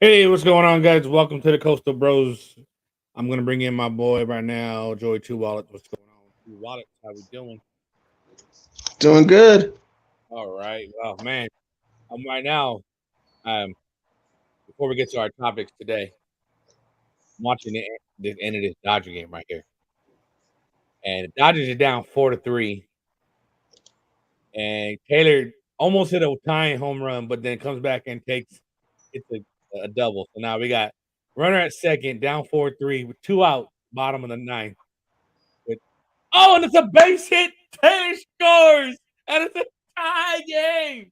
Hey, what's going on, guys? Welcome to the Coastal Bros. I'm gonna bring in my boy right now, Joey Two Wallets. What's going on, Two Wallets? How we doing? Doing good. All right. Oh man, I'm right now. Um, before we get to our topics today, I'm watching the end of this Dodger game right here, and the Dodgers are down 4-3, and Taylor almost hit a tying home run, but then comes back and it's a double. So now we got runner at second, down 4-3 with two out, bottom of the ninth. Oh, and it's a base hit. Taylor scores, and it's a tie game.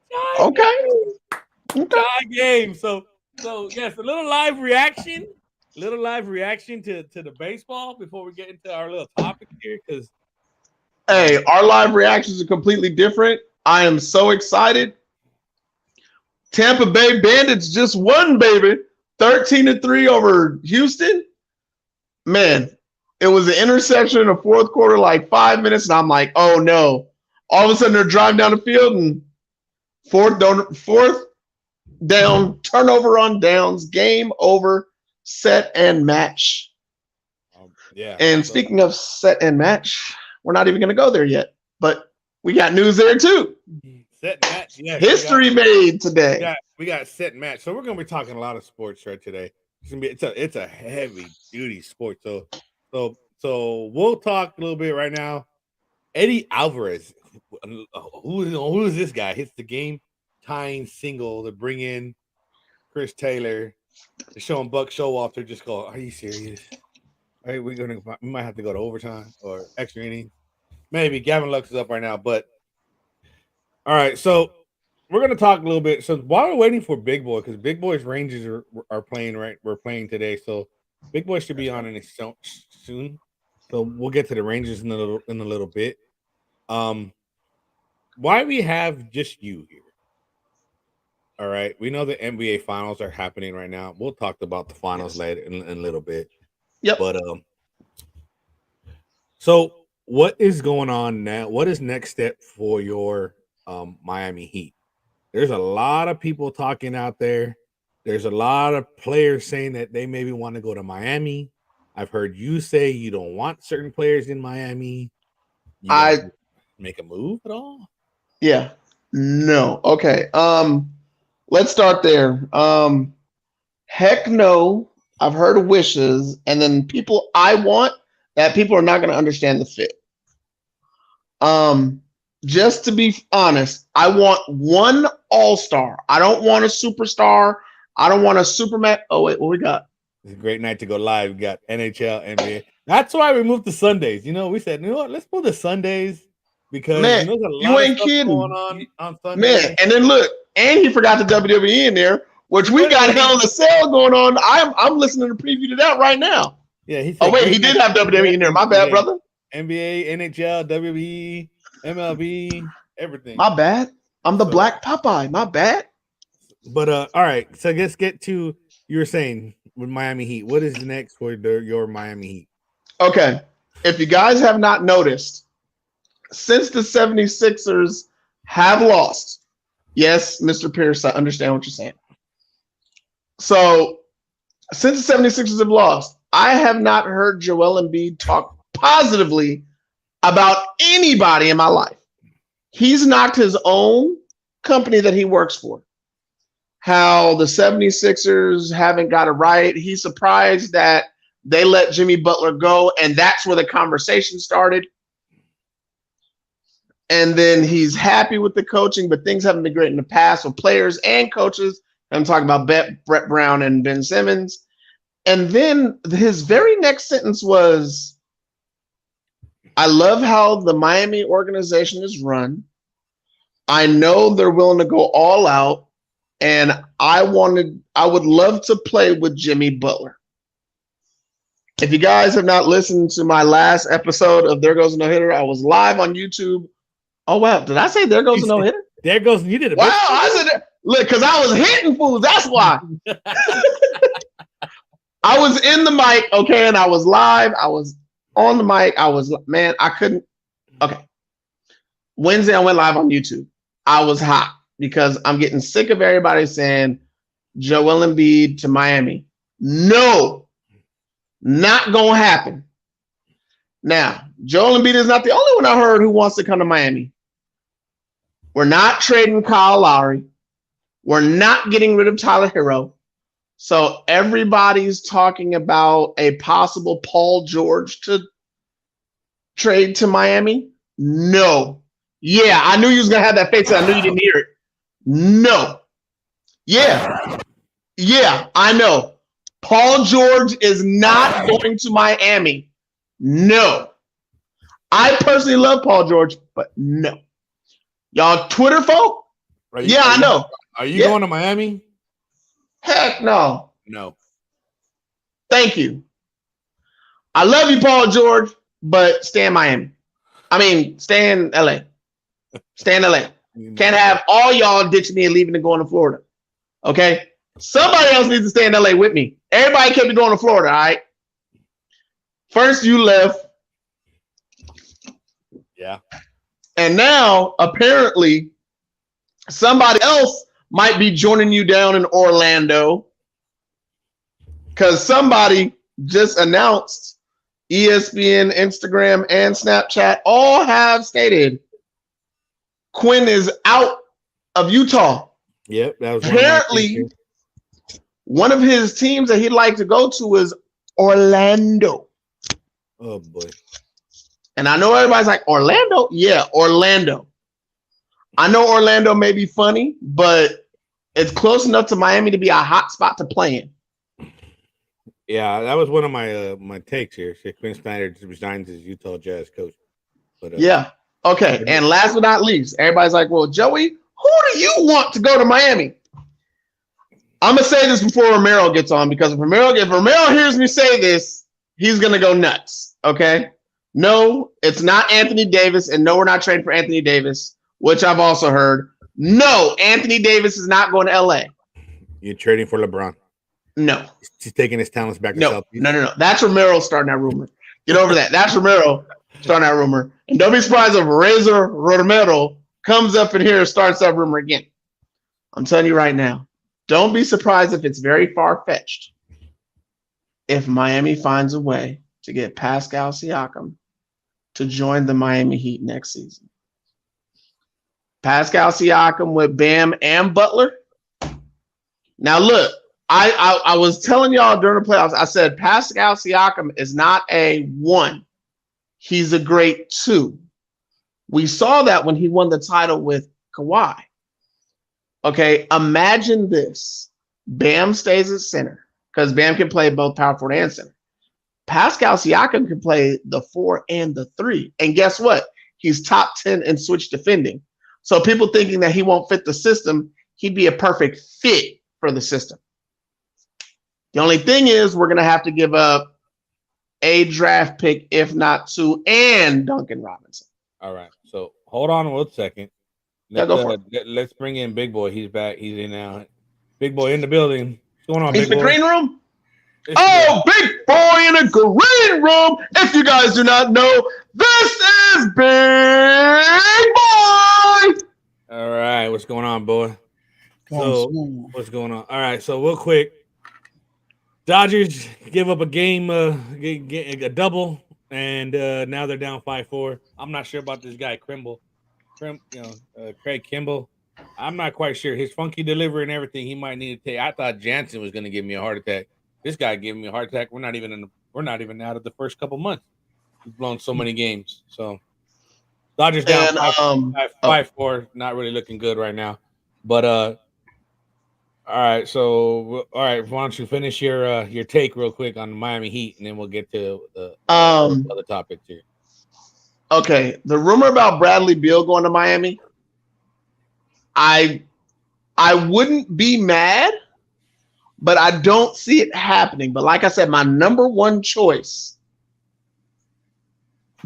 Tie Okay. game. Okay. Tie game. So yes, a little live reaction. To the baseball before we get into our little topic here, because Hey, our live reactions are completely different. I am so excited. Tampa Bay Bandits just won, baby. 13-3 over Houston. Man, it was an interception in the fourth quarter, like 5 minutes, and I'm like, oh no. All of a sudden they're driving down the field and fourth down, turnover on downs, game over, set and match. yeah. And speaking of set and match, we're not even going to go there yet, but we got news there too. Set match, yes. History made today. We got set match. So we're gonna be talking a lot of sports right today. It's a heavy duty sport. So we'll talk a little bit right now. Eddie Alvarez, who is this guy? Hits the game tying single to bring in Chris Taylor to show him Buck Showalter. Just go, are you serious? Are we might have to go to overtime or extra inning. Maybe Gavin Lux is up right now, but all right. So we're gonna talk a little bit. So while we're waiting for Big Boy, because Big Boy's Rangers are playing right. We're playing today, so Big Boy should be on in soon. So we'll get to the Rangers in a little bit. Why we have just you here? All right, we know the NBA finals are happening right now. We'll talk about the finals later in a little bit. Yep. But so what is going on now? What is next step for your Miami Heat? There's a lot of people talking out there. There's a lot of players saying that they maybe want to go to Miami. I've heard you say you don't want certain players in Miami. You make a move at all? Yeah. No. Okay. Let's start there. Heck no. I've heard wishes, and then people I want that people are not going to understand the fit. Just to be honest, I want one all-star. I don't want a superstar. I don't want a Superman. Oh, wait, what we got? It's a great night to go live. We got NHL, NBA. That's why we moved to Sundays. We said, you know what? Let's move to Sundays because man, there's a lot you ain't of stuff kidding. Going on Sundays. Man, and then look, and he forgot the WWE in there, which we got Hell in a Cell going on. I'm listening to preview to that right now. Yeah, he said, oh wait, he did have WWE in there. My bad, brother. NBA, NHL, WWE, MLB, everything. My bad. I'm the Black Popeye. My bad. But all right. So let's get to you were saying with Miami Heat. What is next for your Miami Heat? Okay. If you guys have not noticed, since the 76ers have lost, yes, Mr. Pierce, I understand what you're saying. So since the 76ers have lost, I have not heard Joel Embiid talk positively about anybody in my life. He's knocked his own company that he works for. How the 76ers haven't got it right. He's surprised that they let Jimmy Butler go, and that's where the conversation started. And then he's happy with the coaching, but things haven't been great in the past with players and coaches. I'm talking about Brett Brown and Ben Simmons. And then his very next sentence was, I love how the Miami organization is run. I know they're willing to go all out, and I would love to play with Jimmy Butler. If you guys have not listened to my last episode of There Goes a No-Hitter, I was live on YouTube. Oh, wow. Did I say There Goes a No-Hitter? There goes, you did it. Wow. I said, look, because I was hitting fools. That's why. I was in the mic, okay, and I was live. I was on the mic. I couldn't. Okay. Wednesday, I went live on YouTube. I was hot because I'm getting sick of everybody saying, Joel Embiid to Miami. No, not going to happen. Now, Joel Embiid is not the only one I heard who wants to come to Miami. We're not trading Kyle Lowry. We're not getting rid of Tyler Hero. So everybody's talking about a possible Paul George to trade to Miami. No. Yeah, I knew you was going to have that face. I knew you didn't hear it. No. Yeah. Yeah, I know. Paul George is not going to Miami. No. I personally love Paul George, but no. Y'all Twitter folk? I know. Are you going to Miami? Heck no. No. Thank you. I love you, Paul George, but stay in Miami. I mean, stay in LA. Stay in LA. Can't have all y'all ditching me and leaving and going to Florida. Okay? Somebody else needs to stay in LA with me. Everybody kept me going to Florida, all right? First you left. Yeah. And now, apparently, somebody else might be joining you down in Orlando because somebody just announced ESPN, Instagram, and Snapchat all have stated Quinn is out of Utah. Yep, that was apparently one of his teams that he'd like to go to is Orlando. Oh boy. And I know everybody's like, Orlando? Yeah, Orlando. I know Orlando may be funny, but it's close enough to Miami to be a hot spot to play in. Yeah, that was one of my my takes here. Quinn Snyder resigns as Utah Jazz coach. But yeah. Okay. And last but not least, everybody's like, well, Joey, who do you want to go to Miami? I'm going to say this before Romero gets on, because if Romero hears me say this, he's going to go nuts. Okay. No, it's not Anthony Davis. And no, we're not trading for Anthony Davis, which I've also heard. No, Anthony Davis is not going to LA. You're trading for LeBron. No. He's taking his talents back to No. That's Romero starting that rumor. Get over that. That's Romero starting that rumor. And don't be surprised if Razor Romero comes up in here and starts that rumor again. I'm telling you right now. Don't be surprised if it's very far-fetched if Miami finds a way to get Pascal Siakam to join the Miami Heat next season. Pascal Siakam with Bam and Butler. Now, look, I was telling y'all during the playoffs, I said Pascal Siakam is not a 1. He's a great 2. We saw that when he won the title with Kawhi. Okay, imagine this. Bam stays at center because Bam can play both power forward and center. Pascal Siakam can play the 4 and the 3. And guess what? He's top 10 in switch defending. So people thinking that he won't fit the system, he'd be a perfect fit for the system. The only thing is we're going to have to give up a draft pick, if not 2, and Duncan Robinson. All right. So hold on 1 second. Let's bring in Big Boy. He's back. He's in now. Big Boy in the building. What's going on, Big Boy? He's in the green room? Big Boy in a green room. If you guys do not know, this is Big Boy. All right. What's going on, boy? What's going on? All right. So real quick, Dodgers give up a game, a double, and now they're down 5-4. I'm not sure about this guy, Craig Kimball. I'm not quite sure. His funky delivery and everything, he might need to take. I thought Jansen was going to give me a heart attack. This guy giving me a heart attack. We're not even out of the first couple months. We've blown so many games. So Dodgers down 5-4. Not really looking good right now. But all right. So why don't you finish your take real quick on the Miami Heat, and then we'll get to the other topics here. Okay, the rumor about Bradley Beal going to Miami, I wouldn't be mad, but I don't see it happening. But like I said, my number 1 choice,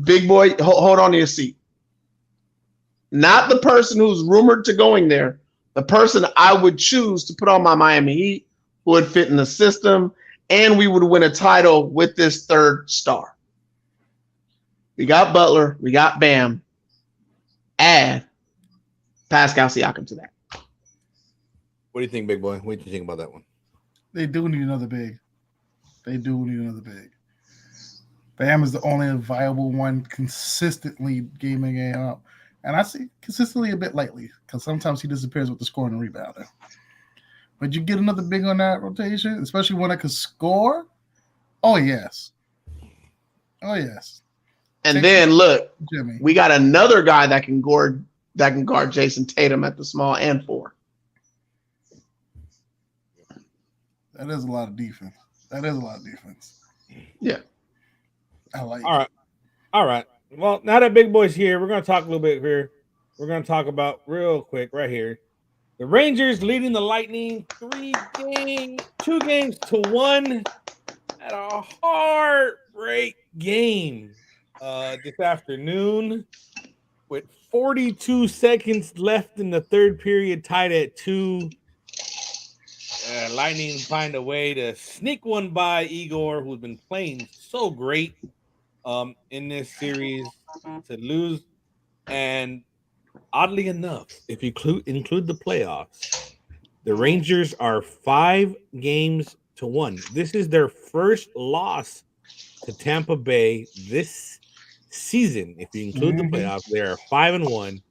Big Boy, hold on to your seat. Not the person who's rumored to going there, the person I would choose to put on my Miami Heat, who would fit in the system, and we would win a title with this 3rd star. We got Butler. We got Bam. Add Pascal Siakam to that. What do you think, big boy? What do you think about that one? They do need another big. They do need another big. Bam is the only viable one consistently gaming game up. And I see consistently a bit lately because sometimes he disappears with the scoring and rebounding. But you get another big on that rotation, especially one that can score. Oh yes. Oh yes. And Take then look, Jimmy. we got another guy that can guard Jason Tatum at the small and 4. That is a lot of defense. Yeah. I like All right. All right. Well, now that big boy's here, we're going to talk a little bit here. We're going to talk about real quick right here. The Rangers leading the Lightning 2 games to 1 at a heartbreak game this afternoon with 42 seconds left in the third period, tied at 2. Lightning find a way to sneak one by Igor, who's been playing so great in this series, to lose. And oddly enough, if you include the playoffs, the Rangers are 5 games to 1. This is their first loss to Tampa Bay this season. If you include the playoffs, they are 5-1.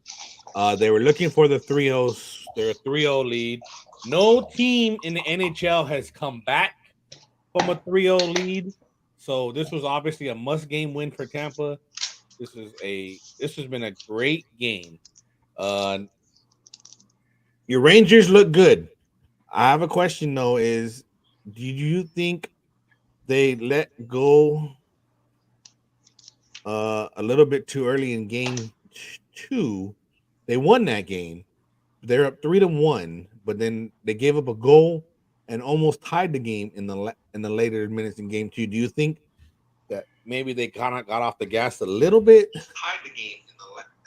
They were looking for the 3-0. They're a 3-0 lead. No team in the NHL has come back from a 3-0 lead. So this was obviously a must-game win for Tampa. This has been a great game. Your Rangers look good. I have a question though: do you think they let go a little bit too early in game 2? They won that game. They're up 3-1, but then they gave up a goal and almost tied the game in the later minutes in game 2. Do you think that maybe they kind of got off the gas a little bit? Tied the game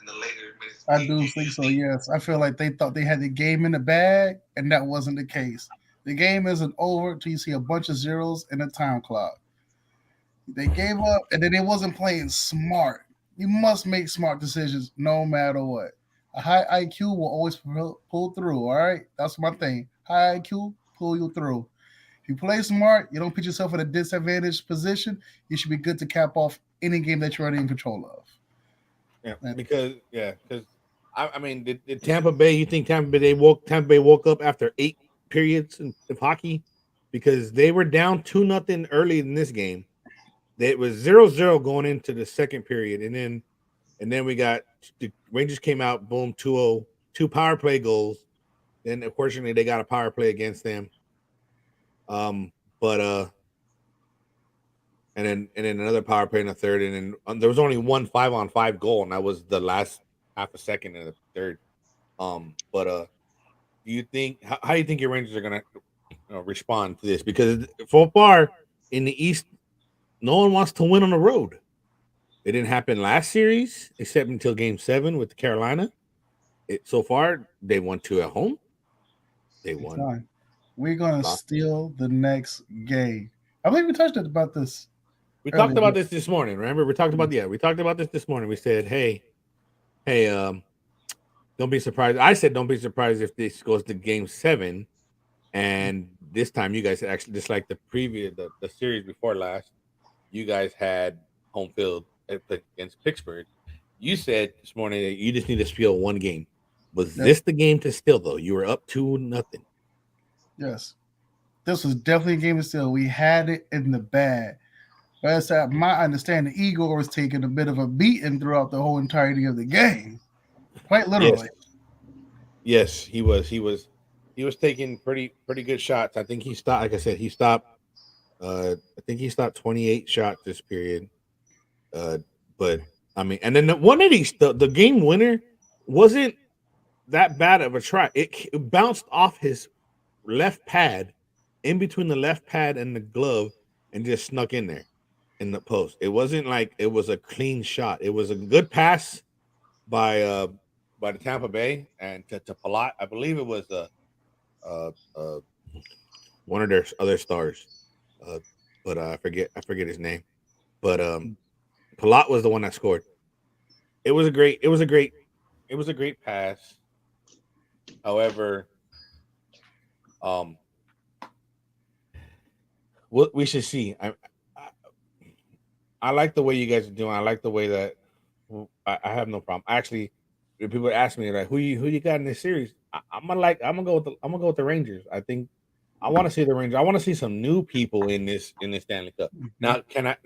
in the later minutes. I do think so. Yes, I feel like they thought they had the game in the bag, and that wasn't the case. The game isn't over until you see a bunch of zeros in a time clock. They gave up, and then they wasn't playing smart. You must make smart decisions no matter what. A high IQ will always pull through. All right, that's my thing. High IQ pull you through. If you play smart, you don't put yourself in a disadvantaged position. You should be good to cap off any game that you're already in control of. Yeah, because I mean, did Tampa Bay? You think Tampa Bay woke up after 8 periods of hockey because they were down 2-0 early in this game. It was 0-0 going into the second period, and then we got the Rangers came out, boom, 2-0, 2 power play goals. Then unfortunately they got a power play against them. But and then another power play in the third, and then there was only one 5-on-5 goal, and that was the last half a second in the third. But do you think how do you think your Rangers are gonna respond to this? Because so far in the East, no one wants to win on the road. It didn't happen last series, except until Game 7 with Carolina. So far, they won 2 at home. They won. We're gonna steal the next game. I believe we touched about this. We talked about this morning. Remember, we talked about this morning. We said, hey, don't be surprised. I said, don't be surprised if this goes to Game 7, and this time you guys actually, just like the series before last, you guys had home field against Pittsburgh. You said this morning that you just need to steal one game. Was this the game to steal, though? You were up 2-0. Yes. This was definitely a game to steal. We had it in the bag. But as my understanding, Igor was taking a bit of a beating throughout the whole entirety of the game. Quite literally. Yes, he was. He was taking pretty good shots. I think he stopped. Like I said, he stopped. I think he stopped 28 shots this period. But I mean, and then one of these, the game winner wasn't that bad of a try. It bounced off his left pad, in between the left pad and the glove, and just snuck in there in the post. It wasn't like it was a clean shot. It was a good pass by the Tampa Bay and to Palat. I believe it was one of their other stars, but I forget his name. But Palat was the one that scored. It was a great pass. However, Um, what we should see. I like the way you guys are doing. I like the way that I have no problem. Actually, if people ask me like, who you got in this series? I'm gonna go with the Rangers. I think I want to see the Rangers. I want to see some new people in this Stanley Cup. Now,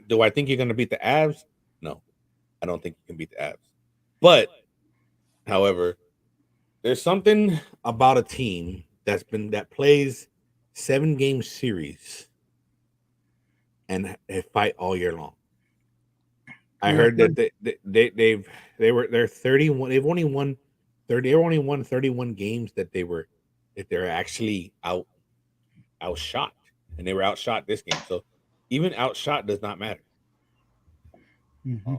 do I think you're gonna beat the Avs? No, I don't think you can beat the Avs. But, however, there's something about a team that plays 7-game series and they fight all year long. I heard that they're 31. They've only won 30. They only won 31 games that they're actually outshot, and they were outshot this game. So even outshot does not matter. Mm-hmm.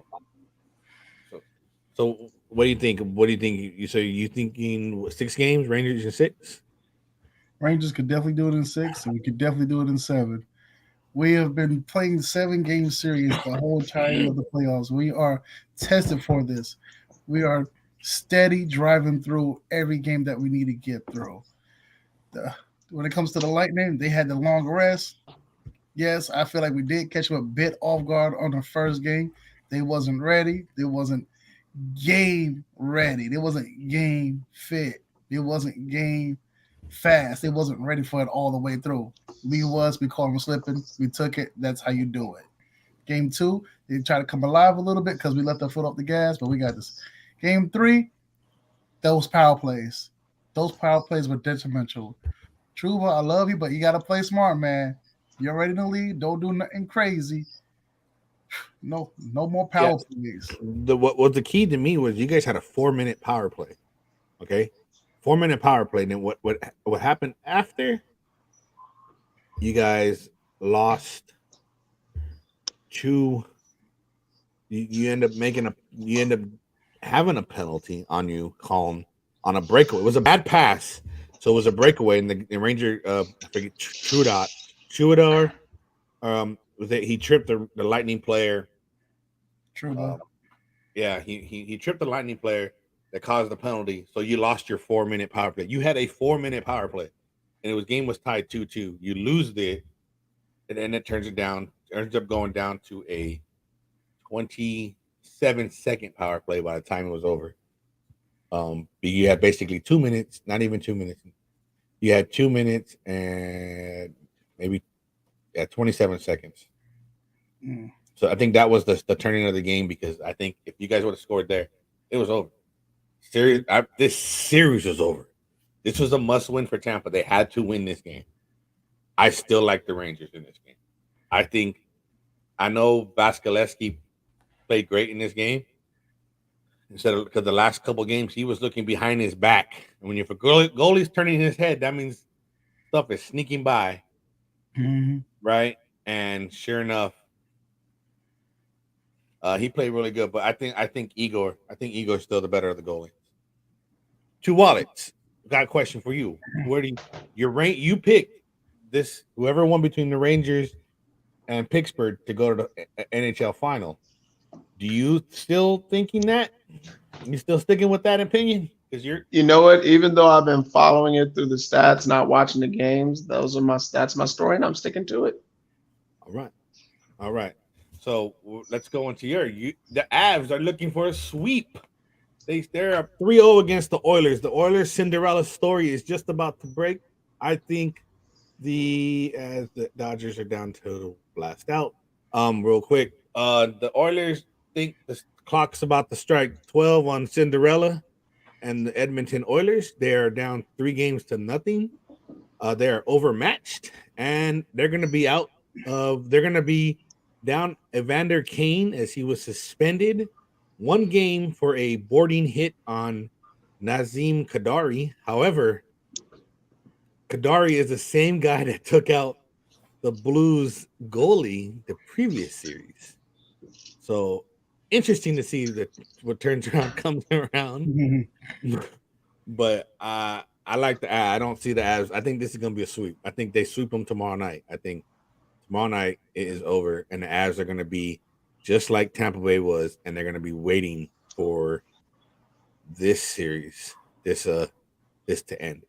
So what do you think? What do you think? You thinking 6 games, Rangers in 6? Rangers could definitely do it in 6, and we could definitely do it in 7. We have been playing 7-game series the whole time of the playoffs. We are tested for this. We are steady driving through every game that we need to get through. When it comes to the Lightning, they had the long rest. Yes, I feel like we did catch them a bit off guard on the first game. They wasn't ready. They wasn't game ready. They wasn't game fit. They wasn't game fast. They wasn't ready for it all the way through. We caught them slipping. We took it. That's how you do it. Game 2, they try to come alive a little bit because we left our foot off the gas, but we got this. Game 3, those power plays. Those power plays were detrimental. Truba, I love you, but you got to play smart, man. You're ready to lead. Don't do nothing crazy. No more power plays. What the key to me was you guys had a 4-minute power play. Okay, 4-minute power play. And then what happened after? You guys lost 2. You end up having a penalty on you, Colin, on a breakaway. It was a bad pass, so it was a breakaway. And the Ranger, I forget Trudeau, he tripped the Lightning player. Trudeau. Yeah, he tripped the Lightning player that caused the penalty. So you lost your 4-minute power play. You had a 4-minute power play, and game was tied 2-2. You lose it, and then it ends up going down to a 27-second power play by the time it was over. You had basically 2 minutes, not even 2 minutes. You had 2 minutes and maybe 27 seconds. Mm. So I think that was the turning of the game, because I think if you guys would have scored there, it was over. This series was over. This was a must-win for Tampa. They had to win this game. I still like the Rangers in this game. I know Vasilevsky played great in this game. Because the last couple games he was looking behind his back, and when your goalie's turning his head, that means stuff is sneaking by, right? And sure enough, he played really good. But I think Igor's still the better of the goalies. Two Wallets, got a question for you. Where do you picked this? Whoever won between the Rangers and Pittsburgh to go to the NHL final. Do you still thinking that? You still sticking with that opinion? Because you know what? Even though I've been following it through the stats, not watching the games, that's my story, and I'm sticking to it. All right. So let's go into the Avs are looking for a sweep. They're up 3-0 against the Oilers. The Oilers' Cinderella story is just about to break. I think as the Dodgers are down to blast out. Real quick, the Oilers think the clock's about to strike 12 on Cinderella and the Edmonton Oilers. They're down 3-0. They're overmatched, and they're going to be out they're going to be down Evander Kane, as he was suspended 1 game for a boarding hit on Nazem Kadri. However, Kadri is the same guy that took out the Blues goalie the previous series. So interesting to see what turns around comes around. But I like the Avs. I don't see the Avs. I think this is going to be a sweep. I think they sweep them tomorrow night. I think tomorrow night it is over, and the Avs are going to be just like Tampa Bay was, and they're going to be waiting for this series, this to end.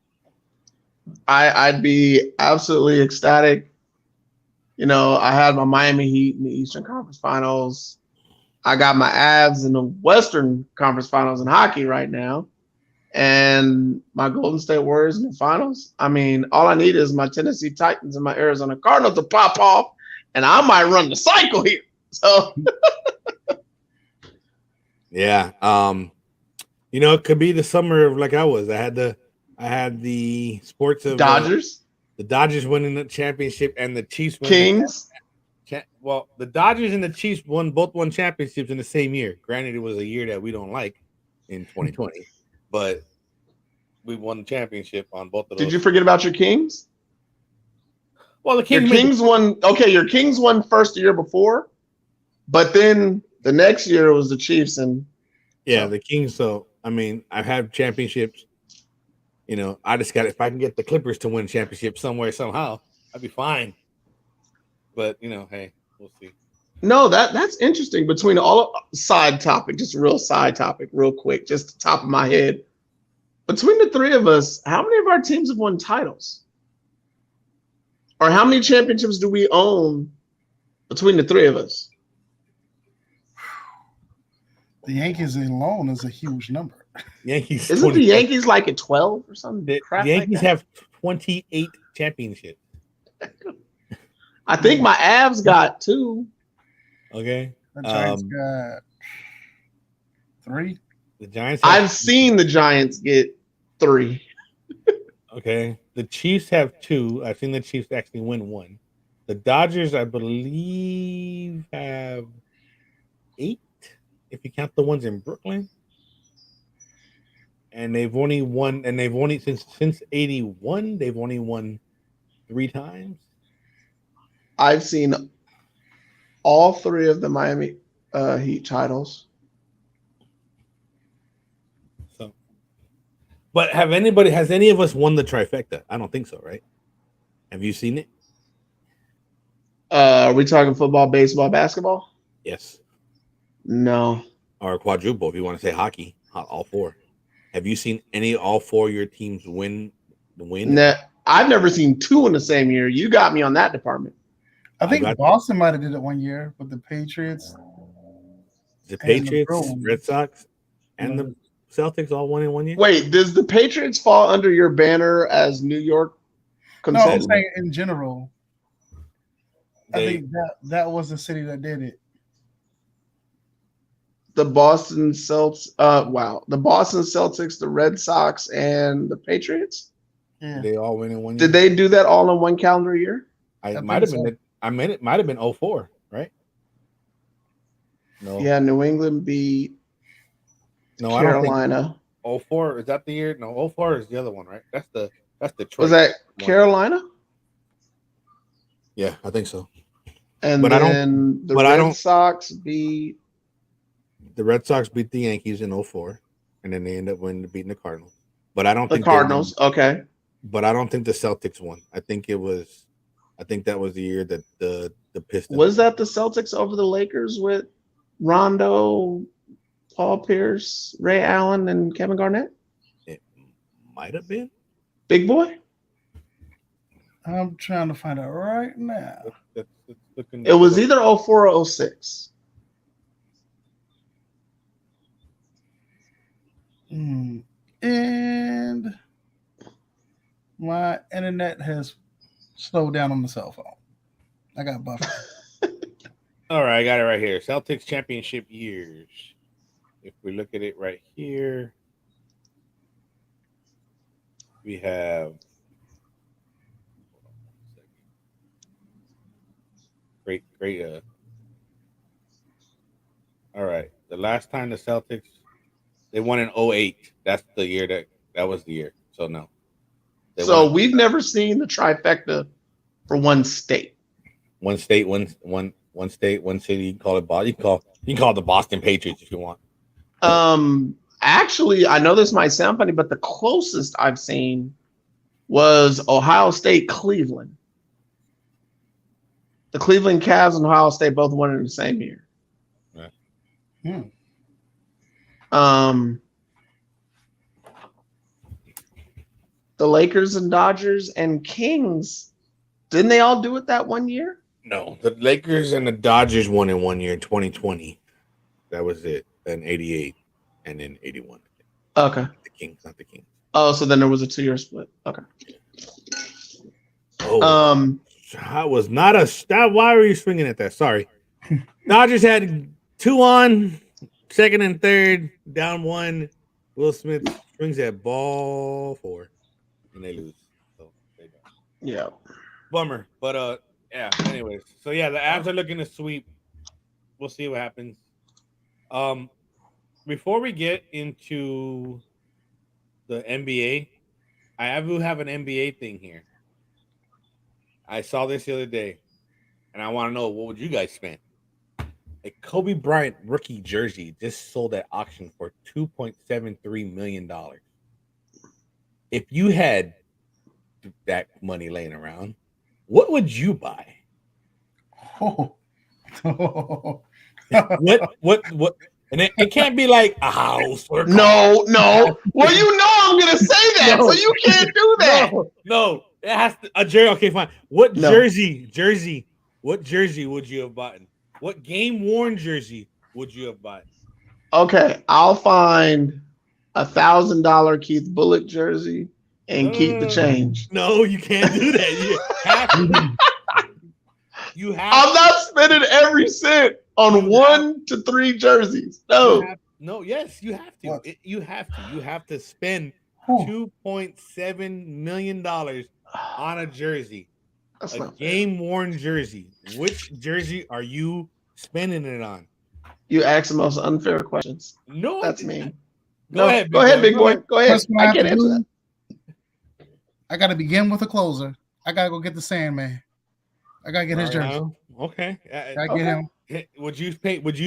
I'd be absolutely ecstatic. You know, I had my Miami Heat in the Eastern Conference Finals. I got my Avs in the Western Conference Finals in hockey right now, and my Golden State Warriors in the finals. I mean, all I need is my Tennessee Titans and my Arizona Cardinals to pop off, and I might run the cycle here. So, Yeah. It could be the summer of like I was. I had the sports of Dodgers, the Dodgers winning the championship and the Chiefs winning Kings. well, the Dodgers and the Chiefs both won championships in the same year. Granted, it was a year that we don't like in 2020, but we won the championship on both of those. Did you forget about your Kings? Well, the Your Kings won. Okay, your Kings won first the year before, but then the next year it was the Chiefs and the Kings. So I mean, I've had championships. I just got if I can get the Clippers to win championship somewhere somehow, I'd be fine. But hey, we'll see. No, that's interesting. Between all side topic, just a real side topic, real quick, just the top of my head. Between the three of us, how many of our teams have won titles? Or how many championships do we own between the three of us? The Yankees alone is a huge number. Yankees. Isn't the Yankees like at 12 or something? The Yankees have 28 championships. I think my Avs got 2. Okay. The Giants got 3. The Giants. I've seen the Giants get 3. Okay. The Chiefs have 2. I've seen the Chiefs actually win 1. The Dodgers, I believe, have 8, if you count the ones in Brooklyn. And they've only won, since 81, they've only won 3 times. I've seen all 3 of the Miami Heat titles. So, but has any of us won the trifecta? I don't think so, right? Have you seen it? Are we talking football, baseball, basketball? Yes. No. Or quadruple, if you want to say hockey, all 4. Have you seen all 4 of your teams win? No, I've never seen 2 in the same year. You got me on that department. I think Boston might have did it one year with the Patriots. The Patriots, Red Sox, and the Celtics all won in 1 year. Wait, does the Patriots fall under your banner as New York? No, I'm saying in general. I think that was the city that did it. The Boston Celtics. The Boston Celtics, the Red Sox, and the Patriots. Yeah. They all win in 1 year. Did they do that all in one calendar year? It might have been. It might have been 04, right? No. Yeah, New England beat Carolina. I don't think 04 is that the year? No, 04 is the other one, right? That's the Detroit. Was that Carolina? Yeah, I think so. And then the Red Sox beat. The Red Sox beat the Yankees in 04, and then they end up beating the Cardinals. But I don't think the Cardinals. Okay. But I don't think the Celtics won. I think that was the year that the Pistons. Was that the Celtics over the Lakers with Rondo, Paul Pierce, Ray Allen, and Kevin Garnett? It might have been. Big boy? I'm trying to find out right now. It was either 04 or 06. And my internet has slowed down on the cell phone. I got buffer. All right, I got it right here. Celtics championship years. If we look at it right here, we have great. All right, the last time the Celtics they won in 08. That's the year that was the year. So no. So we've never seen the trifecta for one state. One state, one state, one city. You can call it Boston. You can call it the Boston Patriots if you want. Actually, I know this might sound funny, but the closest I've seen was Ohio State, Cleveland. The Cleveland Cavs and Ohio State both won in the same year. Yeah. The the Lakers and Dodgers and Kings, didn't they all do it that one year? No, the Lakers and the Dodgers won in 1 year in 2020. That was it. Then 88 and then 81. Okay. Not the Kings. Oh, so then there was a 2-year split. Okay. Oh, I was not a stop. Why were you swinging at that? Sorry. Dodgers had 2 on, second and third, down 1. Will Smith swings at ball 4, and they lose. So they don't. Yeah. Bummer, but yeah. Anyways, so yeah, the Avs are looking to sweep. We'll see what happens. Before we get into the NBA, I do have an NBA thing here. I saw this the other day, and I want to know, what would you guys spend? A Kobe Bryant rookie jersey just sold at auction for $2.73 million. If you had that money laying around, what would you buy? Oh. What? And it can't be like a house or a car. No. Well, you know I'm gonna say that, so you can't do that. No. It has to a jersey. Okay, fine. What jersey? What jersey would you have bought? What game-worn jersey would you have bought? Okay, I'll find $1,000 Keith Bullock jersey and keep the change. No, you can't do that. You have. I'm not spending every cent on 1 to 3 jerseys. No. Yes, you have to. What? You have to. You have to spend $2.7 million on a jersey. That's a not game-worn jersey. Which jersey are you spending it on? You ask the most unfair questions. No, that's me. Go ahead, big boy. Go ahead. I can't answer that. I got to begin with a closer. I got to go get the Sandman. I got to get his jersey. Okay. I get him. Would you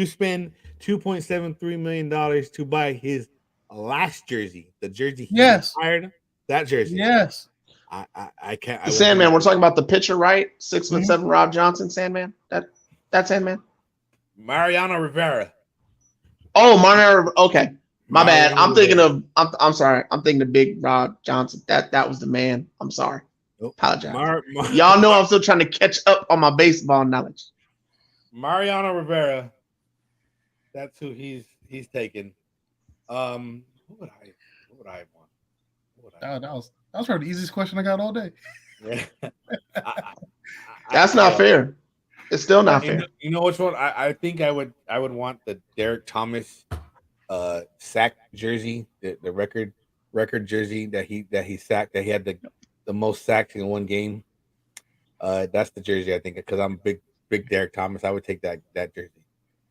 spend $2.73 million to buy his last jersey, the jersey he retired? That jersey. Yes. I can't. The Sandman. We're talking about the pitcher, right? 6'7" Rob Johnson, Sandman. That Sandman. Mariano Rivera. Oh, Mariano. Okay, my bad. I'm thinking of. I'm sorry. I'm thinking of Big Rob Johnson. That was the man. I'm sorry. Apologize. Y'all know I'm still trying to catch up on my baseball knowledge. Mariano Rivera. That's who he's taking. What would I want? That was probably the easiest question I got all day. Yeah. That's not fair. It's still not fair. You know which one? I think I would want the Derek Thomas sack jersey, the record jersey that he sacked, that he had the most sacks in one game. That's the jersey I think, because I'm big Derek Thomas. I would take that jersey.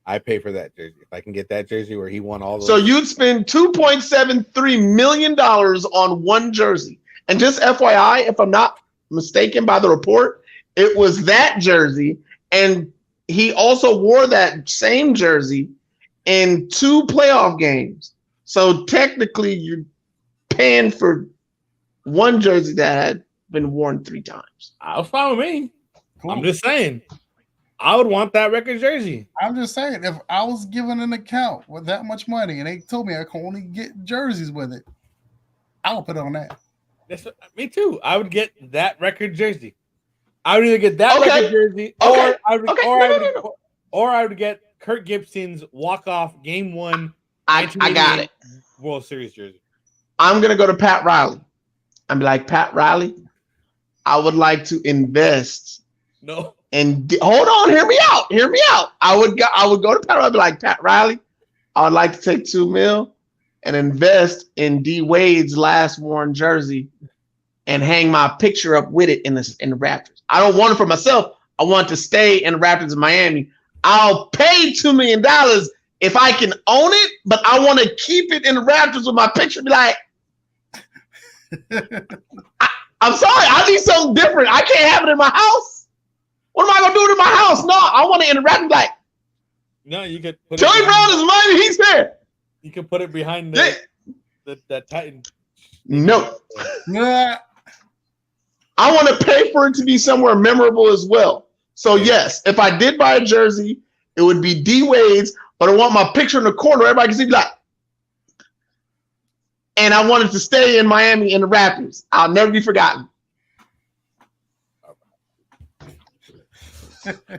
I pay for that jersey if I can get that jersey where he won all those. So you'd spend $2.73 million on one jersey. And just FYI, if I'm not mistaken by the report, it was that jersey, and he also wore that same jersey in 2 playoff games. So technically, you're paying for one jersey that had been worn 3 times. I was fine with me. Cool. I'm just saying, I would want that record jersey. I'm just saying, if I was given an account with that much money and they told me I can only get jerseys with it, I would put it on that. Me too. I would get that record jersey. I would either get that record jersey, or I would get Kirk Gibson's walk-off Game 1. I got it. World Series jersey. I'm gonna go to Pat Riley. I'm like, Pat Riley, I would like to invest. No. And hold on, hear me out. I would go to Pat Riley, be like, Pat Riley, I would like to take $2 million and invest in D Wade's last worn jersey and hang my picture up with it in the Raptors. I don't want it for myself. I want to stay in the Raptors in Miami. I'll pay $2 million if I can own it, but I want to keep it in the Raptors with my picture. Be like, I'm sorry, I need something different. I can't have it in my house. What am I gonna do in my house? No, I want to interact. Like, no, you could. Joey Brown is mine. He's there. You can put it behind the Titan. No. I want to pay for it to be somewhere memorable as well. So yes, if I did buy a jersey, it would be D Wade's, but I want my picture in the corner. Everybody can see, like, and I wanted to stay in Miami in the Raptors. I'll never be forgotten.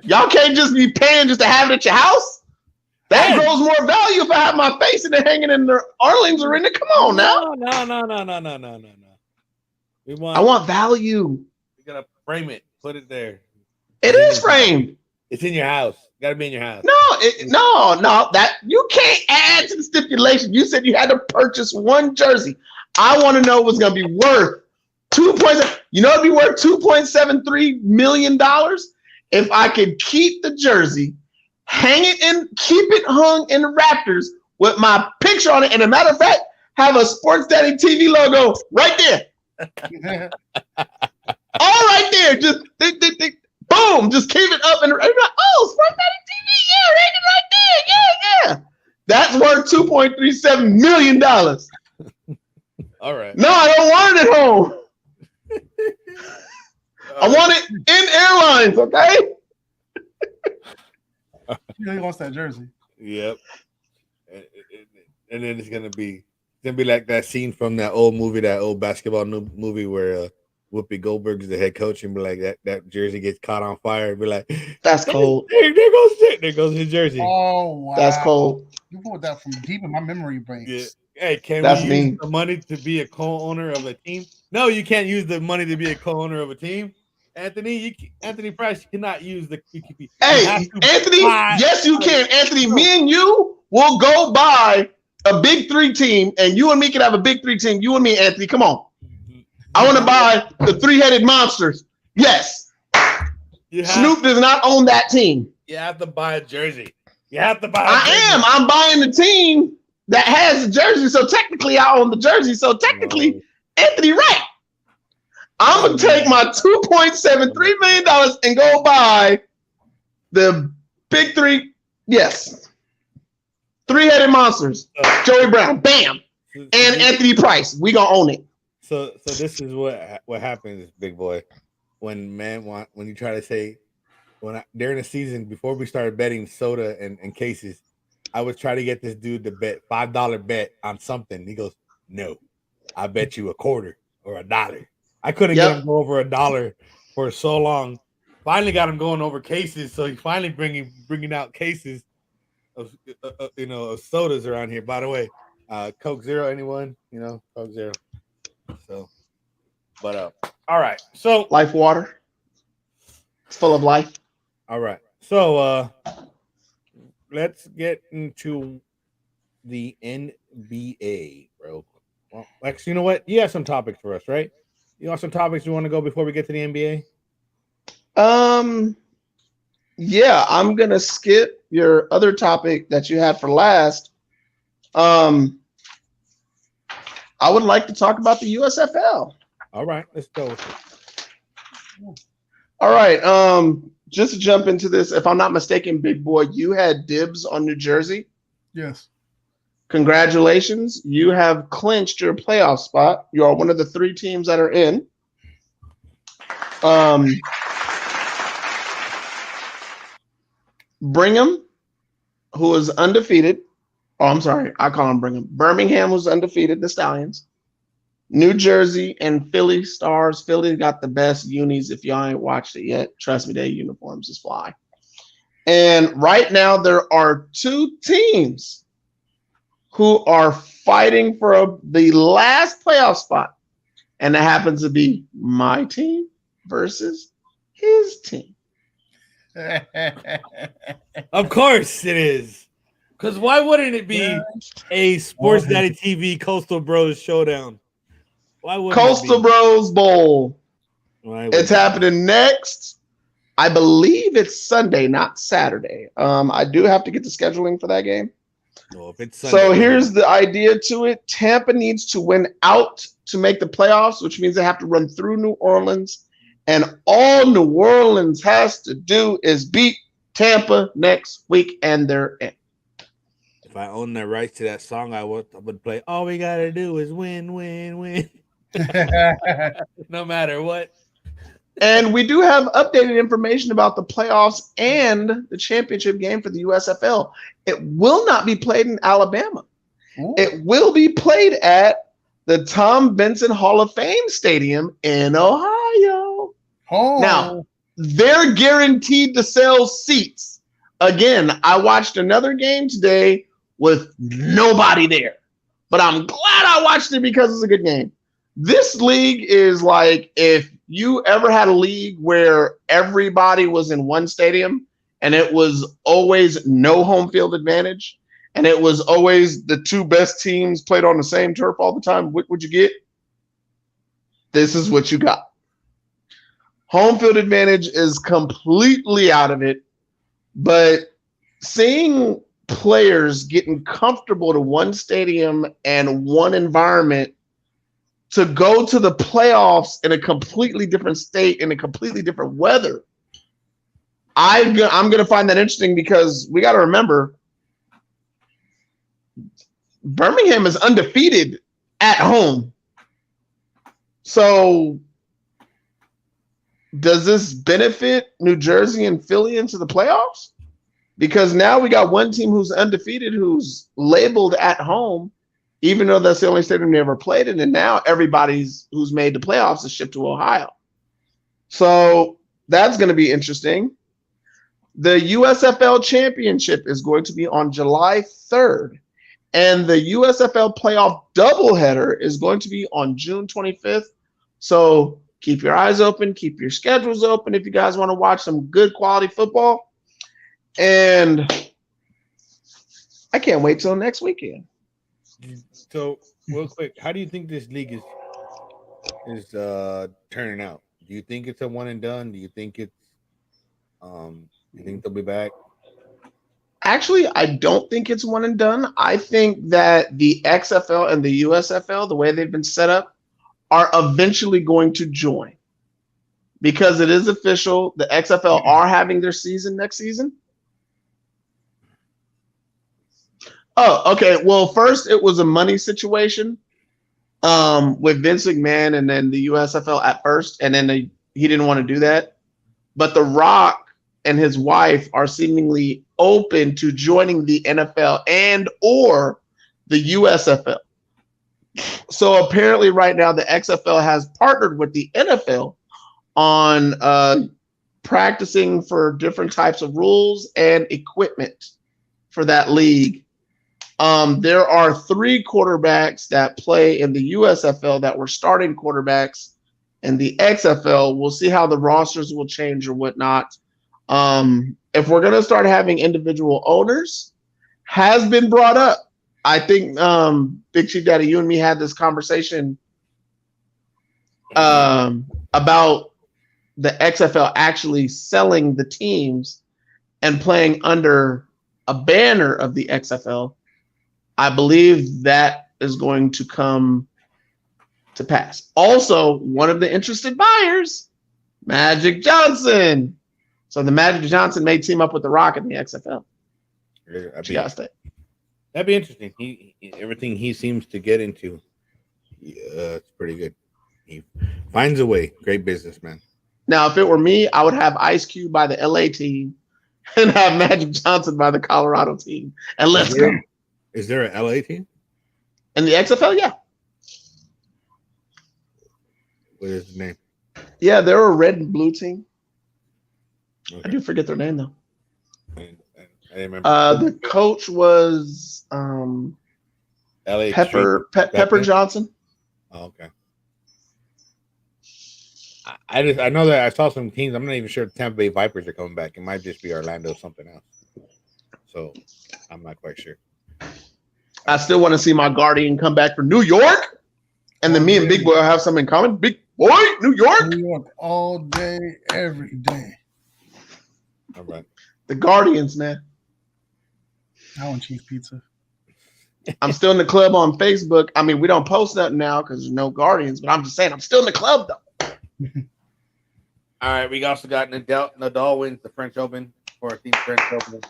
Y'all can't just be paying just to have it at your house. That grows more value if I have my face in it hanging in the Arling's arena. Come on now. No. I want value. You gotta frame it. Put it there. It is framed. It's in your house. Gotta be in your house. No. That you can't add to the stipulation. You said you had to purchase one jersey. I want to know what's gonna be worth 2.7. You know, it'd be worth $2.73 million if I could keep the jersey, hang it in, keep it hung in the Raptors with my picture on it, and a matter of fact, have a Sports Daddy TV logo right there. All right there, just boom, just keep it up and like, oh, Sports Daddy TV, yeah, hang it right there, yeah. That's worth $2.37 million. All right. No, I don't want it at home. I want it in airlines, okay? He wants that jersey. Yep. And then it's gonna be like that scene from that old movie, that old basketball movie where Whoopi Goldberg's the head coach and be like that jersey gets caught on fire and be like, that's cold. There goes his jersey. Oh wow, that's cold. You pulled that from deep in my memory banks. Yeah. Hey, can that's we use the money to be a co-owner of a team? No, you can't use the money to be a co-owner of a team. Anthony Price, you cannot use the QQP. Hey, Anthony, yes, you can. Anthony, me and you will go buy a Big Three team, and you and me can have a Big Three team. You and me, Anthony, come on. I want to buy the three-headed monsters. Yes. Snoop does not own that team. You have to buy a jersey. I'm buying the team that has the jersey, so technically I own the jersey. So technically, Anthony, right. I'm going to take my $2.73 million and go buy the Big Three. Yes. Three-headed monsters. Joey Brown. Bam. And Anthony Price. We going to own it. So this is what happens, big boy. When you try to say, during the season, before we started betting soda and cases, I would try to get this dude to bet $5 bet on something. He goes, no, I bet you a quarter or $1. I couldn't get him to go over $1 for so long. Finally got him going over cases, so he finally bringing out cases of of sodas around here. By the way, Coke Zero, anyone? Coke Zero. So, but all right. So Life water. It's full of life. All right. So let's get into the NBA, bro. Well, Lex, you know what? You have some topics for us, right? You want some topics you want to go before we get to the NBA? Yeah, I'm gonna skip your other topic that you had for last. I would like to talk about the USFL. All right, let's go. All right. Just to jump into this, if I'm not mistaken, big boy, you had dibs on New Jersey. Yes. Congratulations. You have clinched your playoff spot. You are one of the 3 teams that are in. Brigham, who is undefeated. Oh, I'm sorry. I call him Brigham. Birmingham was undefeated, the Stallions. New Jersey and Philly Stars. Philly got the best unis. If y'all ain't watched it yet, trust me, their uniforms is fly. And right now there are 2 teams who are fighting for the last playoff spot. And it happens to be my team versus his team. Of course it is. Because why wouldn't it be a Sports Daddy TV Coastal Bros showdown? Why wouldn't Coastal Bros Bowl. It's happening next. I believe it's Sunday, not Saturday. I do have to get the scheduling for that game. No, if it's Sunday, so here's the idea to it. Tampa needs to win out to make the playoffs, which means they have to run through New Orleans. And all New Orleans has to do is beat Tampa next week, and they're in. If I own the rights to that song, I would play All We Gotta Do Is Win, Win, Win. No matter what. And we do have updated information about the playoffs and the championship game for the USFL. It will not be played in Alabama. Ooh. It will be played at the Tom Benson Hall of Fame Stadium in Ohio. Oh, Now, they're guaranteed to sell seats. Again, I watched another game today with nobody there, but I'm glad I watched it because it's a good game. This league is like if you ever had a league where everybody was in one stadium and it was always no home field advantage and it was always the two best teams played on the same turf all the time, what would you get? This is what you got. Home field advantage is completely out of it, but seeing players getting comfortable to one stadium and one environment to go to the playoffs in a completely different state, in a completely different weather, I'm going to find that interesting because we got to remember Birmingham is undefeated at home. So does this benefit New Jersey and Philly into the playoffs? Because now we got one team who's undefeated, who's labeled at home, even though that's the only stadium they ever played in. And now everybody's who's made the playoffs is shipped to Ohio. So that's going to be interesting. The USFL Championship is going to be on July 3rd. And the USFL playoff doubleheader is going to be on June 25th. So keep your eyes open, keep your schedules open if you guys want to watch some good quality football. And I can't wait till next weekend. So, real quick, how do you think this league is turning out? Do you think it's a one and done? Do you think it's you think they'll be back? Actually, I don't think it's one and done. I think that the XFL and the USFL, the way they've been set up, are eventually going to join because it is official. The XFL are having their season next season. Oh, okay. Well, first it was a money situation with Vince McMahon and then the USFL at first, and then he didn't want to do that. But The Rock and his wife are seemingly open to joining the NFL and or the USFL. So apparently right now the XFL has partnered with the NFL on practicing for different types of rules and equipment for that league. There are 3 quarterbacks that play in the USFL that were starting quarterbacks in the XFL. We'll see how the rosters will change or whatnot. If we're going to start having individual owners, has been brought up. I think Big Chief Daddy, you and me had this conversation about the XFL actually selling the teams and playing under a banner of the XFL. I believe that is going to come to pass. Also, one of the interested buyers, Magic Johnson. So the Magic Johnson may team up with The Rock in the XFL. That'd be interesting. He everything he seems to get into, it's pretty good. He finds a way. Great businessman. Now, if it were me, I would have Ice Cube by the LA team and have Magic Johnson by the Colorado team. And let's go. Is there an LA team? In the XFL, yeah. What is the name? Yeah, they're a red and blue team. Okay. I do forget their name, though. I didn't remember. The coach was LA Pepper Johnson. Oh, okay. I know that I saw some teams. I'm not even sure the Tampa Bay Vipers are coming back. It might just be Orlando something else. So I'm not quite sure. I still want to see my Guardian come back for New York. And then me and Big Boy will have something in common. Big Boy, New York. New York all day, every day. All right. The Guardians, man. I want cheese pizza. I'm still in the club on Facebook. I mean, we don't post nothing now because there's no Guardians, but I'm just saying I'm still in the club, though. All right, we also got Nadal wins the French Open, 14th French Open.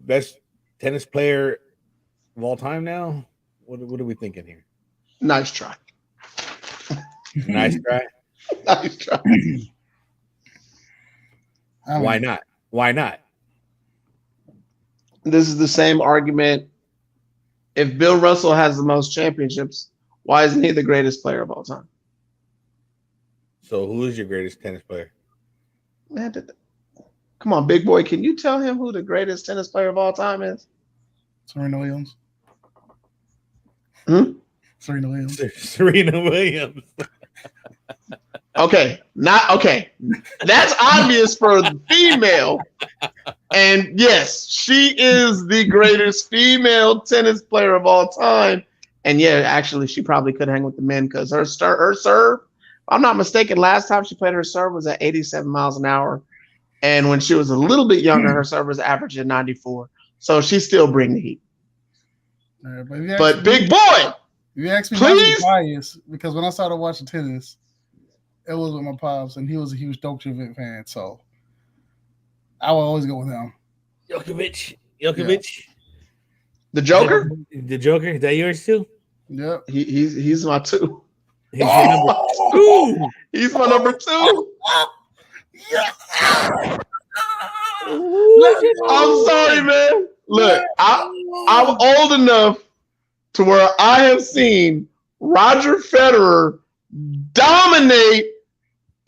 Best tennis player of all time now? What are we thinking here? Nice try. Nice try. Nice try. Why not? Why not? This is the same argument if Bill Russell has the most championships, why isn't he the greatest player of all time? So who is your greatest tennis player? Man, come on, big boy. Can you tell him who the greatest tennis player of all time is? Serena Williams. Serena Williams. Serena Williams. Okay, not okay. That's obvious for the female. And yes, she is the greatest female tennis player of all time. And yeah, actually, she probably could hang with the men because her serve, if I'm not mistaken, last time she played, her serve was at 87 miles an hour. And when she was a little bit younger, her serve was averaging 94. So she still bring the heat. But big boy, you asked me, please? I'm biased because when I started watching tennis, it was with my pops, and he was a huge Djokovic fan, so I will always go with him. Djokovic. Yeah. The Joker? The Joker, is that yours too? Yep. He's my two. He's your number two. He's my number two. I'm sorry, man. Look, I'm old enough to where I have seen Roger Federer dominate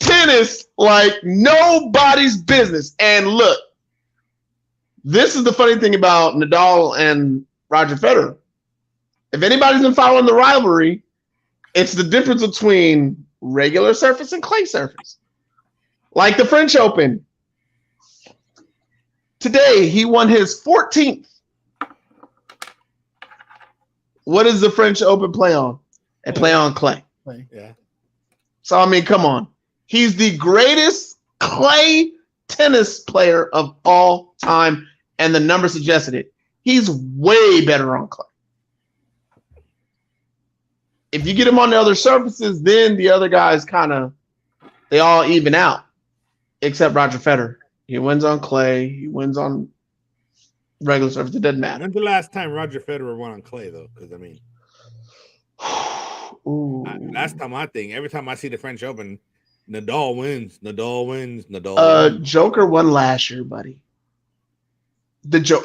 tennis like nobody's business. And look, this is the funny thing about Nadal and Roger Federer. If anybody's been following the rivalry, it's the difference between regular surface and clay surface. Like the French Open. Today, he won his 14th. What does the French Open play on? They play on clay. Yeah. So, I mean, come on. He's the greatest clay tennis player of all time, and the number suggested it. He's way better on clay. If you get him on the other surfaces, then the other guys they all even out, except Roger Federer. He wins on clay. He wins on regular surface. It doesn't matter. When's the last time Roger Federer won on clay, though? Because, I mean, last time I think, every time I see the French Open, Nadal wins. Joker won last year, buddy.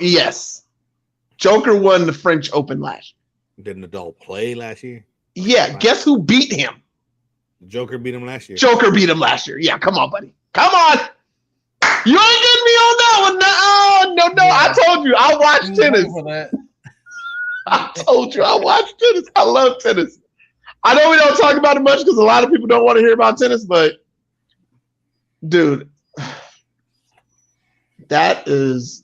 Yes. Joker won the French Open last year. Did Nadal play last year? Yeah, guess who beat him? The Joker beat him last year. Joker beat him last year. Yeah, come on, buddy. Come on. You ain't getting me on that one. No. I told you, I watch tennis. I told you, I watch tennis. I love tennis. I know we don't talk about it much because a lot of people don't want to hear about tennis, but dude, that is,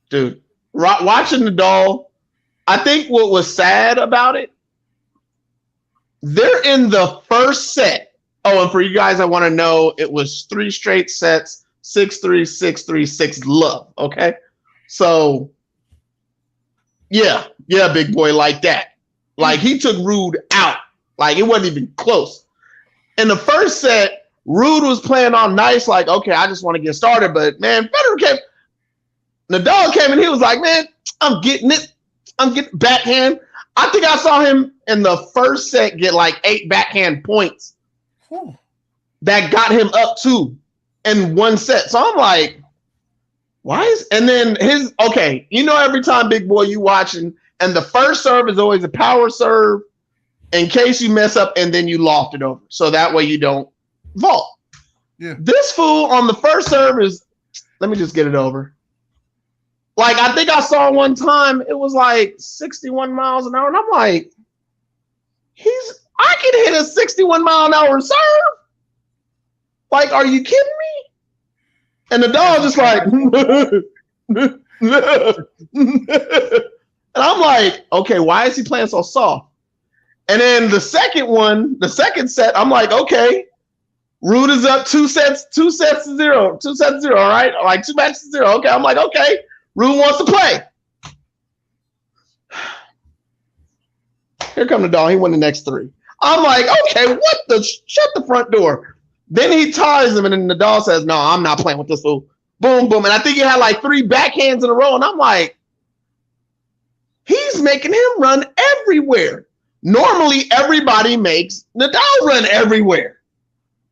dude, watching Nadal, I think what was sad about it, they're in the first set. Oh, and for you guys, I want to know, it was 3 straight sets, 6-3, 6-3, 6-love. Okay, so yeah, big boy, like that. Like he took Rude out. Like it wasn't even close. In the first set, Rude was playing all nice. Like, okay, I just want to get started. But man, Nadal came and he was like, man, I'm getting it. I'm getting backhand. I think I saw him in the first set get like 8 backhand points. That got him up 2 in one set. So I'm like, and then every time, big boy, you watching, and the first serve is always a power serve in case you mess up and then you loft it over. So that way you don't vault. Yeah. This fool on the first serve is, let me just get it over. Like, I think I saw one time, it was like 61 miles an hour. And I'm like, I can hit a 61 mile an hour serve. Like, are you kidding me? And the dog just like, and I'm like, okay, why is he playing so soft? And then the second set, I'm like, okay, Rude is up 2 sets to 0. 2 sets to 0, all right? Like 2 matches to 0. Okay, I'm like, okay, Rude wants to play. Here come the dog. He won the next 3. I'm like, okay, shut the front door. Then he ties him, and then Nadal says, no, I'm not playing with this fool. Boom, boom. And I think he had like 3 backhands in a row. And I'm like, he's making him run everywhere. Normally, everybody makes Nadal run everywhere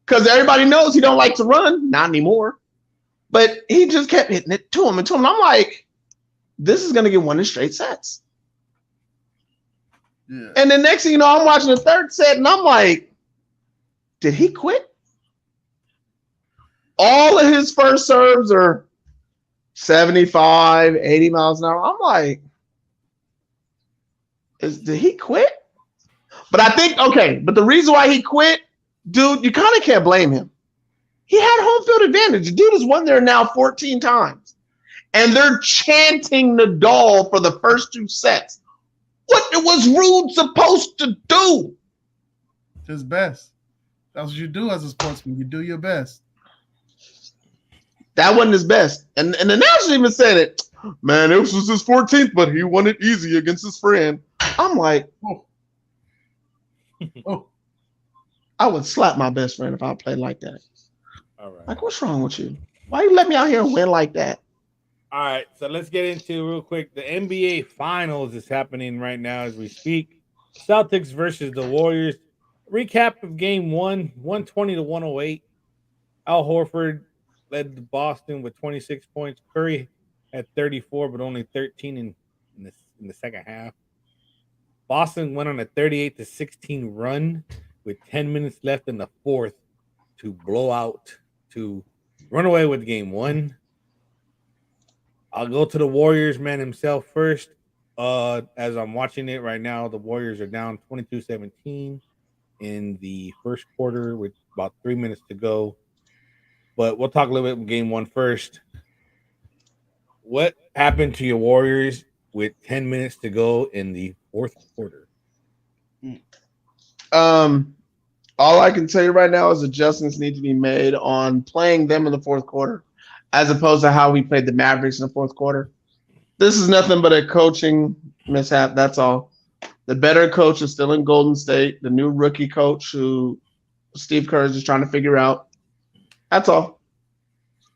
because everybody knows he don't like to run. Not anymore. But he just kept hitting it to him and to him. And I'm like, this is going to get won in straight sets. Yeah. And the next thing you know, I'm watching the third set, and I'm like, did he quit? All of his first serves are 75, 80 miles an hour. I'm like, did he quit? But I think, but the reason why he quit, dude, you kind of can't blame him. He had home field advantage. The dude has won there now 14 times. And they're chanting Nadal for the first 2 sets. What was Rude supposed to do? His best. That's what you do as a sportsman. You do your best. That wasn't his best. And the announcer even said it. Man, this was his 14th, but he won it easy against his friend. I'm like, Oh. I would slap my best friend if I played like that. All right. Like, what's wrong with you? Why you let me out here and win like that? All right, so let's get into real quick. The NBA Finals is happening right now as we speak. Celtics versus the Warriors. Recap of Game 1, 120-108. Al Horford led Boston with 26 points. Curry had 34, but only 13 in the second half. Boston went on a 38-16 run with 10 minutes left in the fourth to run away with Game 1. I'll go to the Warriors man himself first. As I'm watching it right now, the Warriors are down 22-17 in the first quarter with about 3 minutes to go. But we'll talk a little bit about Game 1 first. What happened to your Warriors with 10 minutes to go in the fourth quarter? All I can tell you right now is adjustments need to be made on playing them in the fourth quarter, as opposed to how we played the Mavericks in the fourth quarter. This is nothing but a coaching mishap. That's all. The better coach is still in Golden State. The new rookie coach who Steve Kerr is just trying to figure out. That's all.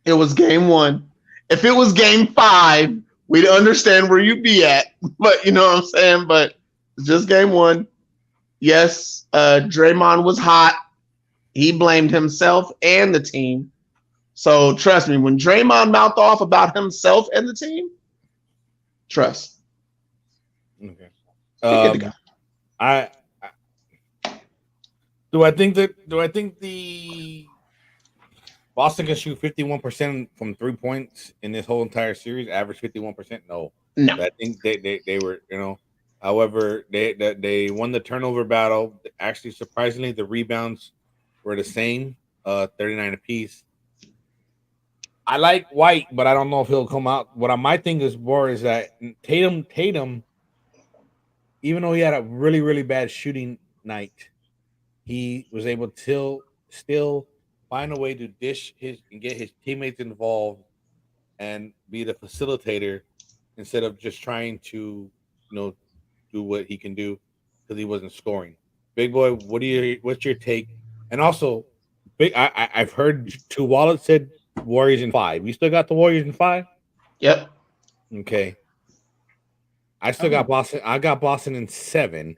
It was Game 1. If it was Game 5, we'd understand where you'd be at. But you know what I'm saying? But it's just Game 1. Yes, Draymond was hot. He blamed himself and the team. So trust me, when Draymond mouthed off about himself and the team, trust. Okay. Good to go. Do I think the Boston can shoot 51% from 3 points in this whole entire series? Average 51%? No. I think they were, However, they won the turnover battle. Actually, surprisingly, the rebounds were the same, 39 apiece. I like White, but I don't know if he'll come out. What my thing is more is that Tatum, even though he had a really, really bad shooting night, he was able to still find a way to dish and get his teammates involved and be the facilitator instead of just trying to, do what he can do because he wasn't scoring. Big boy, what's your take? And also, I've heard Two Wallet said Warriors in 5. You still got the Warriors in 5? Yep. Okay. I still got Boston. I got Boston in 7.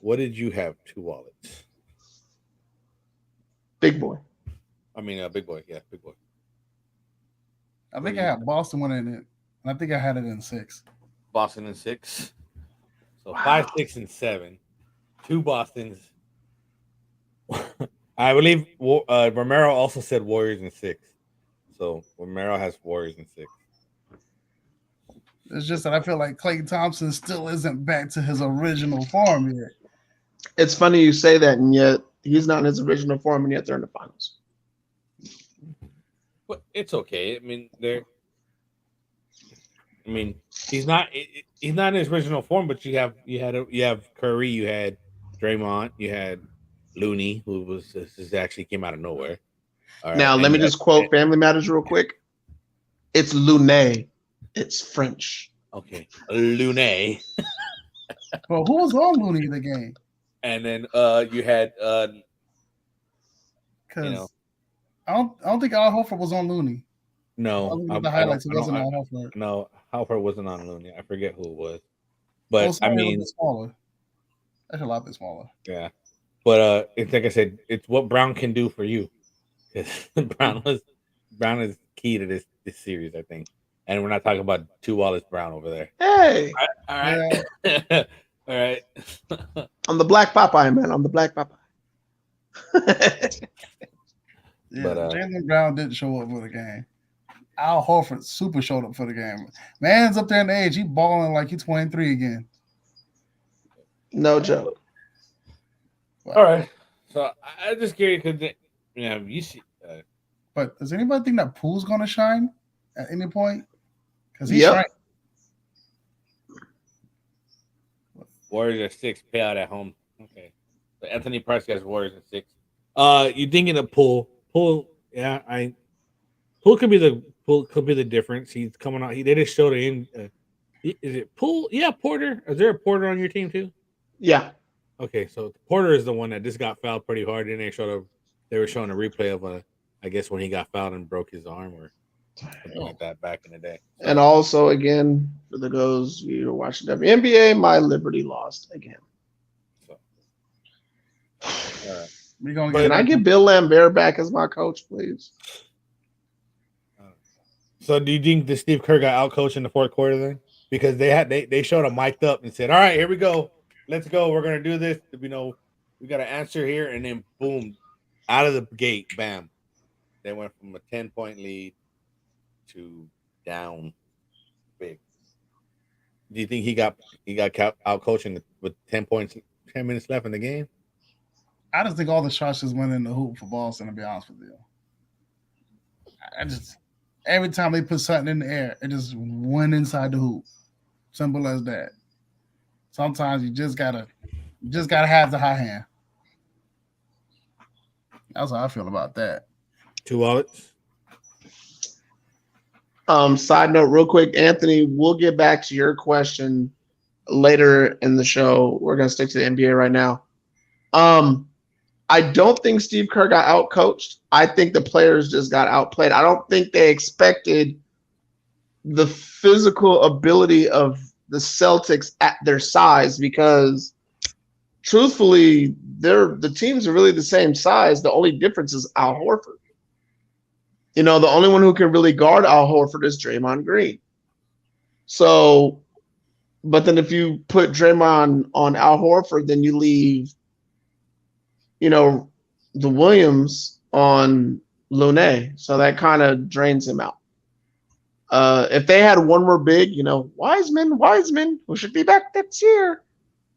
What did you have? Two Wallets. Big boy. I mean, Big boy. Yeah, Big boy. I think I had Boston winning it. And I think I had it in 6. Boston in 6. So Wow. 5, 6, and 7. 2 Bostons. I believe Romero also said Warriors in 6. So Romero has Warriors in 6. It's just that I feel like Klay Thompson still isn't back to his original form yet. It's funny you say that, and yet he's not in his original form, and yet they're in the finals. But it's okay. He's not in his original form, but you have Curry, you had Draymond, you had Looney, who this actually came out of nowhere. All right, now let me just quote Family Matters real quick. It's Lunet. It's French. Okay, Looney. Well, who was on Looney the game? And then you had because I don't think Al Horford was on Looney. No, the highlights. It wasn't on Horford. No, Horford wasn't on Looney. I forget who it was, but I mean, smaller. That's a lot bit smaller. Yeah, but it's like I said, it's what Brown can do for you. Brown is key to this series, I think. And we're not talking about Two Wallace Brown over there. Hey, all right. Yeah. All right. I'm the Black Popeye, man. I'm the Black Popeye. Yeah, But, Jaylen Brown didn't show up for the game. Al Horford super showed up for the game. Man's up there in age. He balling like he's 23 again. No joke. all right. So I just curious because you see. But does anybody think that Poole's going to shine at any point? Because he's Yep. shining. Warriors at 6, payout at home. Okay. So Anthony Price got Warriors at 6. You thinking of Poole? Poole, yeah, Poole could be the difference. He's coming out. They just showed it in. Is it Poole? Yeah, Porter. Is there a Porter on your team too? Yeah. Okay, so Porter is the one that just got fouled pretty hard, and they were showing a replay of I guess when he got fouled and broke his arm or something like that back in the day. So, And also, again, for the goes, you're watching WNBA, my Liberty lost again. so. We gonna Can I get Bill Lambert back as my coach, please? So do you think that Steve Kerr got outcoached in the fourth quarter then? Because they showed him mic'd up and said, "All right, here we go. Let's go. We're gonna do this. We got an answer here," and then boom, out of the gate, bam. They went from a 10-point lead to down big. Do you think he got out coaching with 10 minutes left in the game? I just think all the shots just went in the hoop for Boston, to be honest with you. Every time they put something in the air, it just went inside the hoop. Simple as that. Sometimes you just gotta have the high hand. That's how I feel about that. 2 wallets. Side note, real quick, Anthony, we'll get back to your question later in the show. We're gonna stick to the NBA right now. I don't think Steve Kerr got outcoached. I think the players just got outplayed. I don't think they expected the physical ability of the Celtics at their size because, truthfully, the teams are really the same size. The only difference is Al Horford. The only one who can really guard Al Horford is Draymond Green. So, but then if you put Draymond on Al Horford, then you leave the Williams on Lune. So that kind of drains him out. If they had one more big, Wiseman, who should be back next year,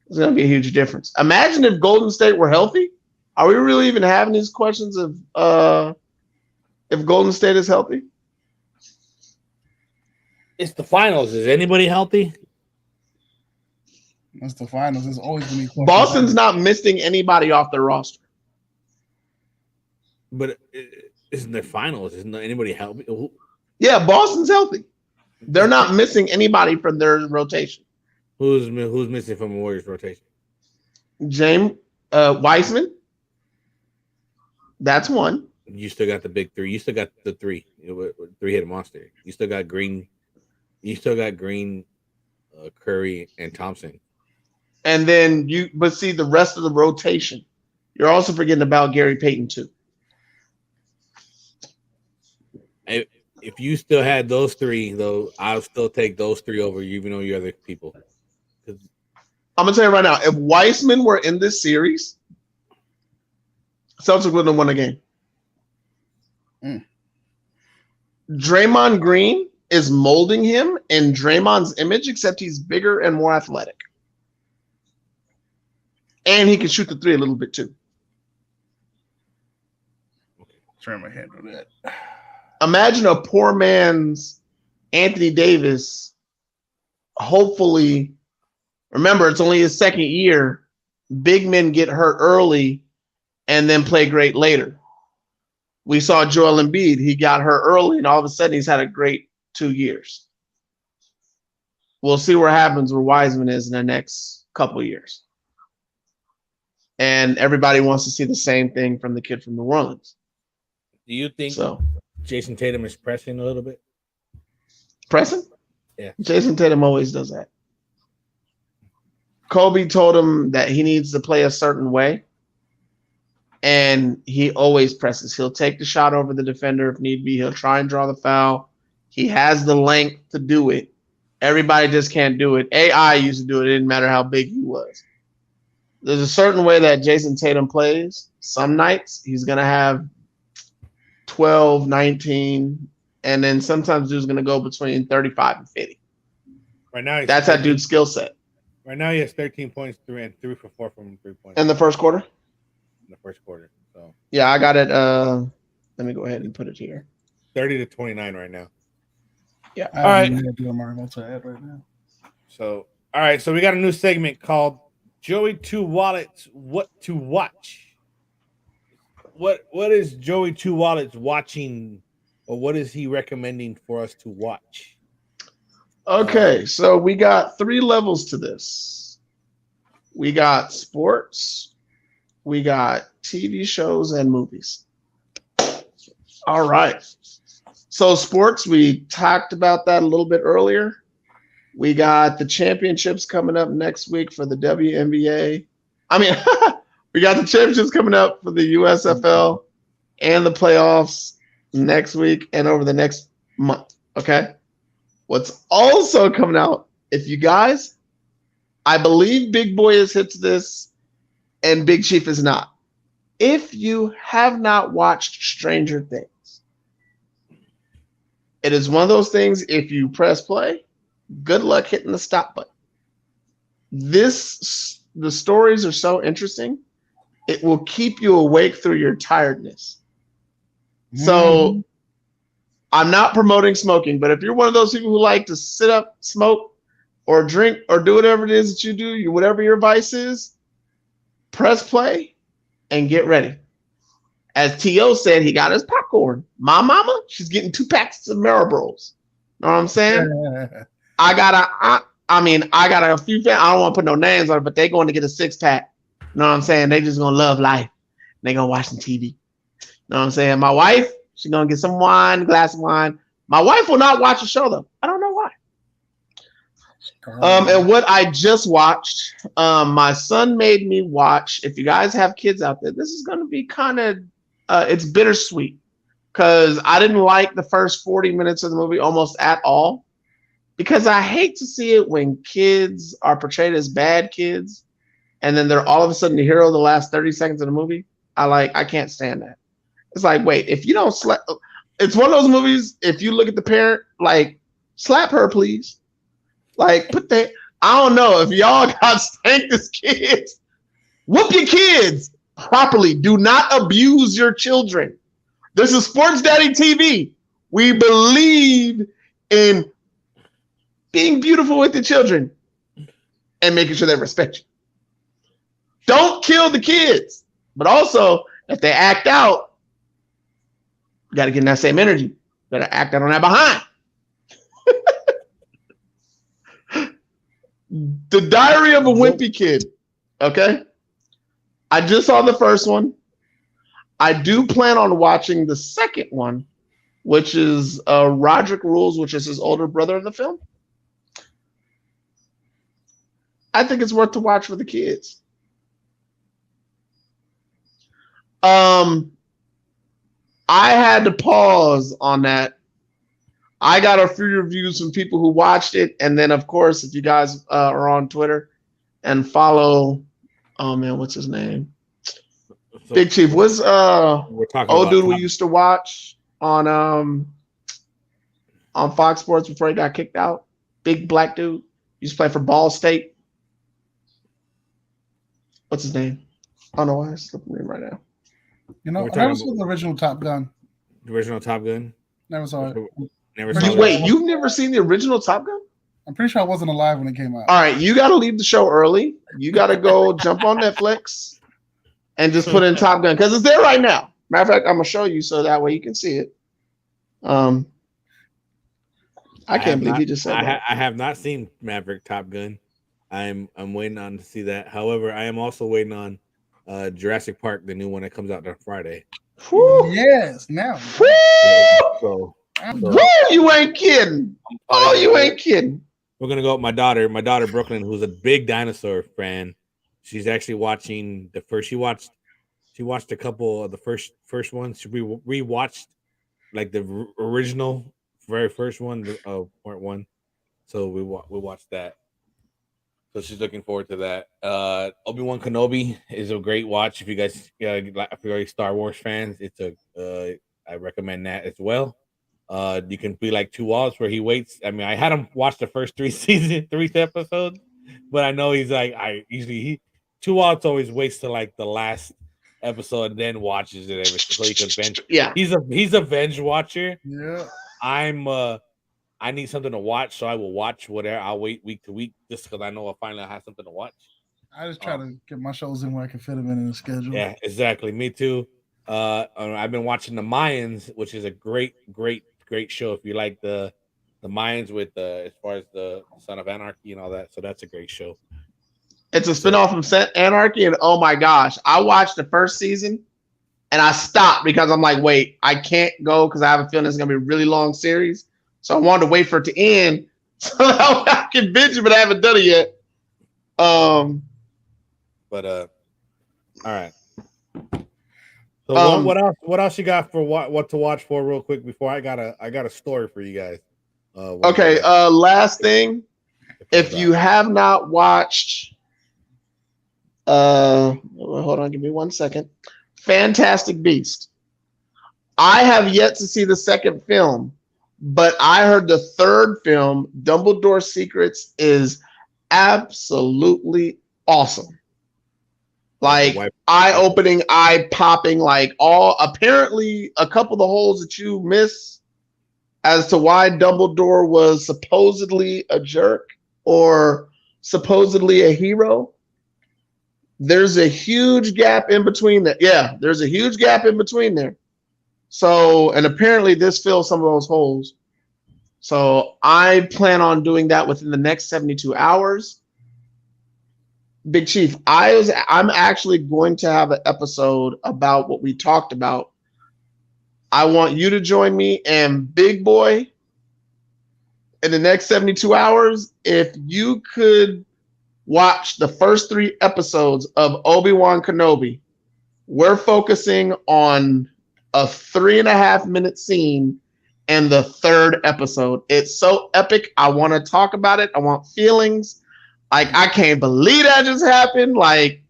it's going to be a huge difference. Imagine if Golden State were healthy. Are we really even having these questions of if Golden State is healthy? It's the finals. Is anybody healthy? It's the finals. There's always going to be Boston's not missing anybody off their roster. But isn't there finals? Isn't anybody healthy? Yeah, Boston's healthy. They're not missing anybody from their rotation. Who's missing from the Warriors rotation? James Wiseman. That's one. You still got the big three. You still got the three-headed monster. You still got Green. You still got Green, Curry, and Thompson. And then but see the rest of the rotation. You're also forgetting about Gary Payton too. If you still had those three, though, I'll still take those three over you, even though you other people. I'm gonna tell you right now, if Wiseman were in this series, Celtics wouldn't have won a game. Draymond Green is molding him in Draymond's image, except he's bigger and more athletic. And he can shoot the three a little bit too. Try my hand on that. Imagine a poor man's Anthony Davis. Hopefully, remember, it's only his second year. Big men get hurt early and then play great later. We saw Joel Embiid. He got hurt early, and all of a sudden he's had a great 2 years. We'll see what happens where Wiseman is in the next couple of years. And everybody wants to see the same thing from the kid from New Orleans. Do you think Jason Tatum is pressing a little bit? Pressing? Yeah. Jason Tatum always does that. Kobe told him that he needs to play a certain way. And he always presses. He'll take the shot over the defender if need be. He'll try and draw the foul. He has the length to do it. Everybody just can't do it. AI used to do it. It didn't matter how big he was. There's a certain way that Jason Tatum plays. Some nights he's going to have 12, 19, and then sometimes dude's going to go between 35 and 50. Right now, that's that dude's skill set. Right now, he has 13 points, 3 for 4 from 3 points. In the first quarter? In the first quarter. So yeah, I got it. Let me go ahead and put it here. 30-29 right now. Yeah. All right. Right now. So, all right. So we got a new segment called Joey Two Wallets. What to watch? What is Joey Two Wallets watching, or what is he recommending for us to watch? Okay, so we got 3 levels to this. We got sports, we got TV shows and movies. All right. So sports, we talked about that a little bit earlier. We got the championships coming up next week for the WNBA. I mean, we got the championships coming up for the USFL and the playoffs next week and over the next month. Okay. What's also coming out, if you guys, I believe Big Boy has hit this and Big Chief is not. If you have not watched Stranger Things, it is one of those things, if you press play, good luck hitting the stop button. The stories are so interesting, it will keep you awake through your tiredness. So I'm not promoting smoking, but if you're one of those people who like to sit up, smoke, or drink, or do whatever it is that you do, whatever your vice is, press play and get ready. As T.O. said, he got his popcorn. My mama, she's getting 2 packs of Marlboros. Know what I'm saying? I got a few fans. I don't want to put no names on it, but they going to get a 6-pack. Know what I'm saying? They just gonna love life. They gonna watch some TV. Know what I'm saying? My wife, she's gonna get some wine, a glass of wine. My wife will not watch the show though. I don't know why. And what I just watched, my son made me watch. If you guys have kids out there, this is gonna be kind of it's bittersweet because I didn't like the first 40 minutes of the movie almost at all because I hate to see it when kids are portrayed as bad kids and then they're all of a sudden the hero the last 30 seconds of the movie. I can't stand that. It's like, wait, if you don't slap, it's one of those movies, if you look at the parent, like, slap her, please. Like, I don't know, if y'all got spanked as kids, whoop your kids properly. Do not abuse your children. This is Sports Daddy TV. We believe in being beautiful with the children and making sure they respect you. Don't kill the kids. But also, if they act out, you got to get in that same energy. You got to act out on that behind. The Diary of a Wimpy Kid. Okay? I just saw the first one. I do plan on watching the second one, which is Roderick Rules, which is his older brother in the film. I think it's worth to watch for the kids. I had to pause on that. I got a few reviews from people who watched it, and then of course, if you guys are on Twitter and follow, oh man, what's his name? So, Big Chief. What's we're talking old dude we Tom. used to watch on Fox Sports before he got kicked out? Big black dude. Used to play for Ball State. What's his name? I don't know why it's slipping me right now. You know, I never saw the original Top Gun. The original Top Gun? Never saw it. Never saw Wait, you've never seen the original Top Gun? I'm pretty sure I wasn't alive when it came out. All right, you got to leave the show early. You got to go jump on Netflix and just put in Top Gun because it's there right now. Matter of fact, I'm gonna show you so that way you can see it. I can't believe you just said that. I have not seen Maverick Top Gun. I'm waiting on to see that. However, I am also waiting on Jurassic Park, the new one that comes out on Friday. Whew. Yes, now. Woo! Woo! You ain't kidding. Oh, you ain't kidding. We're gonna go with my daughter Brooklyn, who's a big dinosaur fan. She's actually watching the first. She watched a couple of the first ones. She rewatched like the original very first one, part one. So we watched that. So she's looking forward to that. Obi-Wan Kenobi is a great watch if you guys if you're Star Wars fans. It's I recommend that as well. You can be like 2 Walls where he waits. I mean, I had him watch the first 3 episodes, but I know he's like I usually he 2 Walls always waits to like the last episode and then watches it so he can binge. Yeah, he's a binge watcher. Yeah. I need something to watch, so I will watch whatever. I'll wait week to week just because I know I finally have something to watch. I just try to get my shows in where I can fit them in the schedule. Yeah, exactly. Me too. I've been watching the Mayans, which is a great show. If you like the Mayans with as far as the Son of Anarchy and all that, so that's a great show. it's a spinoff of Anarchy, and oh my gosh, I watched the first season and I stopped because I'm like, wait, I can't go because I have a feeling it's gonna be a really long series. So I wanted to wait for it to end so I can binge it, but I haven't done it yet. All right. So what else you got for what to watch for real quick before I got a story for you guys. Okay, last thing. If you have not watched hold on, give me 1 second. Fantastic Beast. I have yet to see the second film. But I heard the third film, Dumbledore Secrets, is absolutely awesome. Like eye-opening, eye-popping, like apparently a couple of the holes that you miss as to why Dumbledore was supposedly a jerk or supposedly a hero. There's a huge gap in between that. Yeah, there's a huge gap in between there. So, and apparently this fills some of those holes. So I plan on doing that within the next 72 hours. Big Chief, I'm actually going to have an episode about what we talked about. I want you to join me and Big Boy in the next 72 hours. If you could watch the first 3 episodes of Obi-Wan Kenobi, we're focusing on a 3.5-minute scene in the 3rd episode. It's so epic. I want to talk about it. I want feelings. Like, I can't believe that just happened. Like,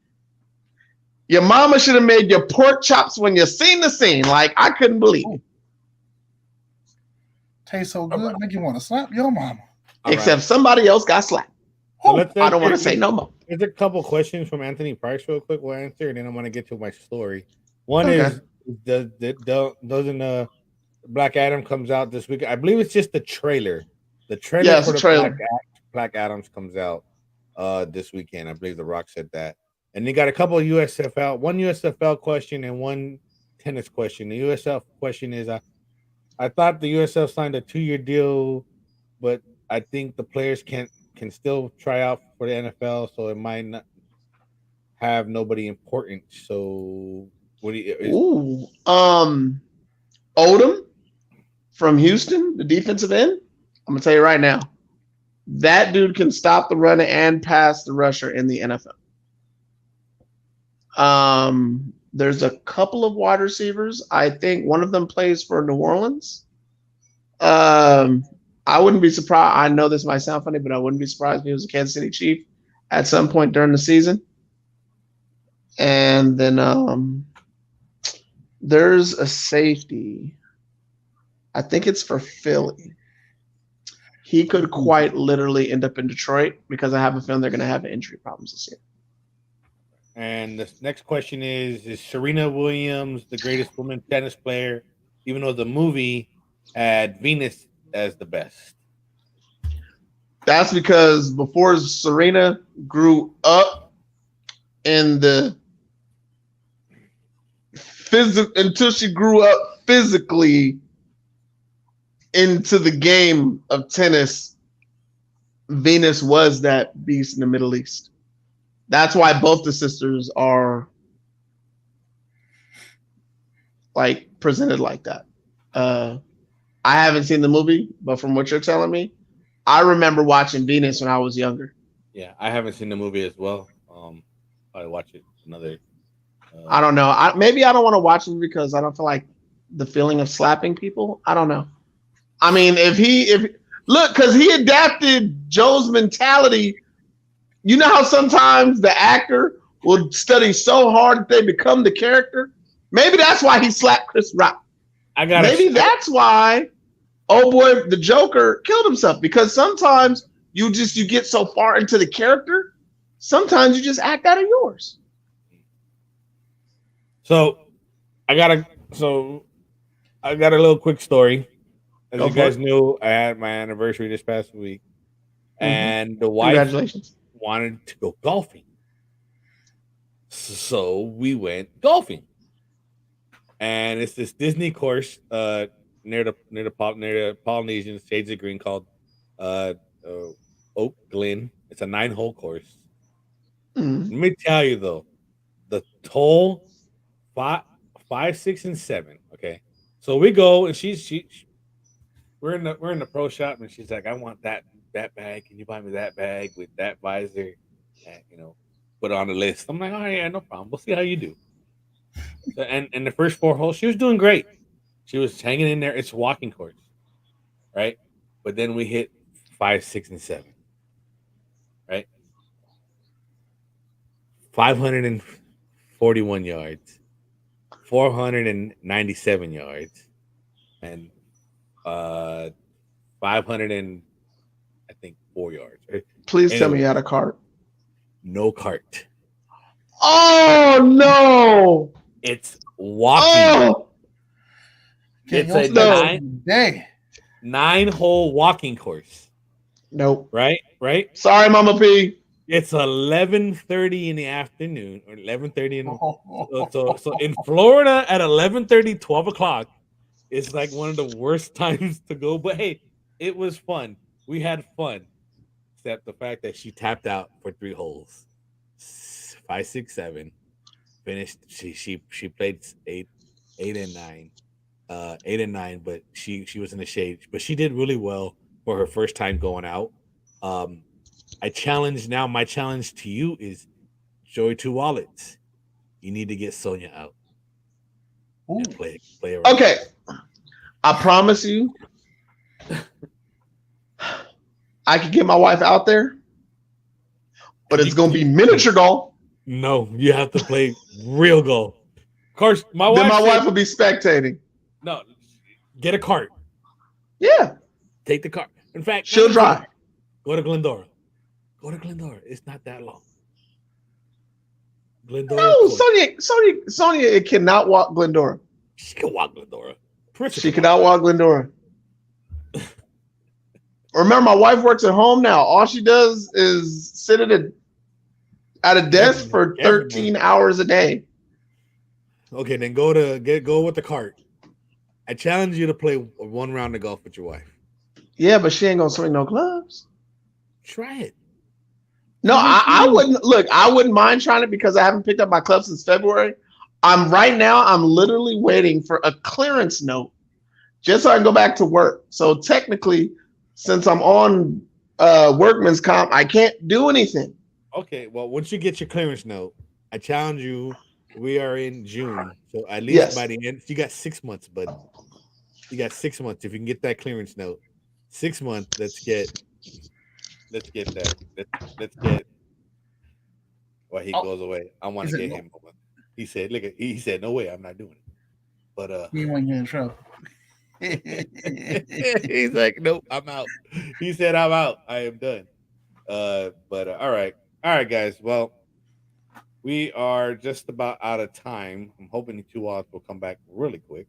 your mama should have made your pork chops when you seen the scene. Like, I couldn't believe it. Tastes so good, make you want to slap your mama. Except somebody else got slapped. So I don't want to say no more. There's a couple questions from Anthony Price real quick. We'll answer, and then I'm going to get to my story. One is, doesn't Black Adam comes out this week? I believe it's just the trailer. The trailer for the Black Adams comes out this weekend. I believe The Rock said that. And they got a couple of USFL, one USFL question and one tennis question. The USFL question is, I thought the USFL signed a 2-year deal, but I think the players can still try out for the NFL, so it might not have nobody important. So what do you? Odom from Houston, the defensive end. I'm gonna tell you right now, that dude can stop the runner and pass the rusher in the NFL. There's a couple of wide receivers. I think one of them plays for New Orleans. I wouldn't be surprised. I know this might sound funny, but I wouldn't be surprised if he was a Kansas City Chief at some point during the season. And then there's a safety. I think it's for Philly. He could quite literally end up in Detroit because I have a feeling they're going to have injury problems this year. And the next question is Serena Williams the greatest woman tennis player, even though the movie had Venus as the best? That's because before Serena grew up in the until she grew up physically into the game of tennis, Venus was that beast in the Middle East. That's why both the sisters are like presented like that. I haven't seen the movie, but from what you're telling me, I remember watching Venus when I was younger. Yeah, I haven't seen the movie as well. I'll watch it another. I don't know. Maybe I don't want to watch it because I don't feel like the feeling of slapping people. I don't know. I mean, Look, because he adapted Joe's mentality. You know how sometimes the actor will study so hard that they become the character? Maybe that's why he slapped Chris Rock. Maybe that's why, oh boy, the Joker killed himself. Because sometimes you get so far into the character, sometimes you just act out of yours. So I got a little quick story. As you guys knew, I had my anniversary this past week, and the wife wanted to go golfing. So we went golfing, and it's this Disney course near the Polynesian Shades of Green called Oak Glen. It's a 9-hole course. Let me tell you though, the toll 5, 6, and 7. Okay, so we go, and we're in the pro shop, and she's like, I want that bag. Can you buy me that bag with that visor? And, put it on the list. I'm like, oh yeah, no problem. We'll see how you do. So, and the first 4 holes, she was doing great. She was hanging in there. It's a walking course, right? But then we hit 5, 6, and 7, right? 541 yards, 497 yards, and 504 yards. Please tell me you had a cart. No cart. Oh no! It's walking. Oh! It's a 9-hole walking course. Nope. Right? Sorry, Mama P. It's 11:30 in the afternoon, or 11:30 in the, so in Florida at 11:30, 12 o'clock, it's like one of the worst times to go. But hey, it was fun. We had fun. Except the fact that she tapped out for 3 holes. 5, 6, 7. Finished. She played 8 and 9. 8 and 9, but she was in the shade. But she did really well for her first time going out. My challenge to you is Joey 2 Wallets. You need to get Sonia out. And play around. Okay. I promise you, I could get my wife out there, but it's going to be miniature golf. No, you have to play real golf. Of course, my wife will be spectating. No, get a cart. Yeah. Take the cart. In fact, she'll drive. Go to Glendora. It's not that long. Glendora. No, Sonia cannot walk Glendora. She can walk Glendora. She cannot walk Glendora. Remember, my wife works at home now. All she does is sit at a desk for 13 hours a day. Okay, then go with the cart. I challenge you to play 1 round of golf with your wife. Yeah, but she ain't gonna swing no clubs. Try it. No, I wouldn't. Look, I wouldn't mind trying it because I haven't picked up my club since February. I'm literally waiting for a clearance note just so I can go back to work. So technically, since I'm on workman's comp, I can't do anything. Okay, well, once you get your clearance note, I challenge you. We are in June, so at least by the end, you got 6 months, bud. You got 6 months. If you can get that clearance note, 6 months. Let's get that. Let's get. Well, he goes away. I want to get him. He said, "Look, he said, no way, I'm not doing it." But he won't get in trouble. He's like, nope, I'm out. He said, I'm out. I am done. But all right, guys. Well, we are just about out of time. I'm hoping the 2 Wallets will come back really quick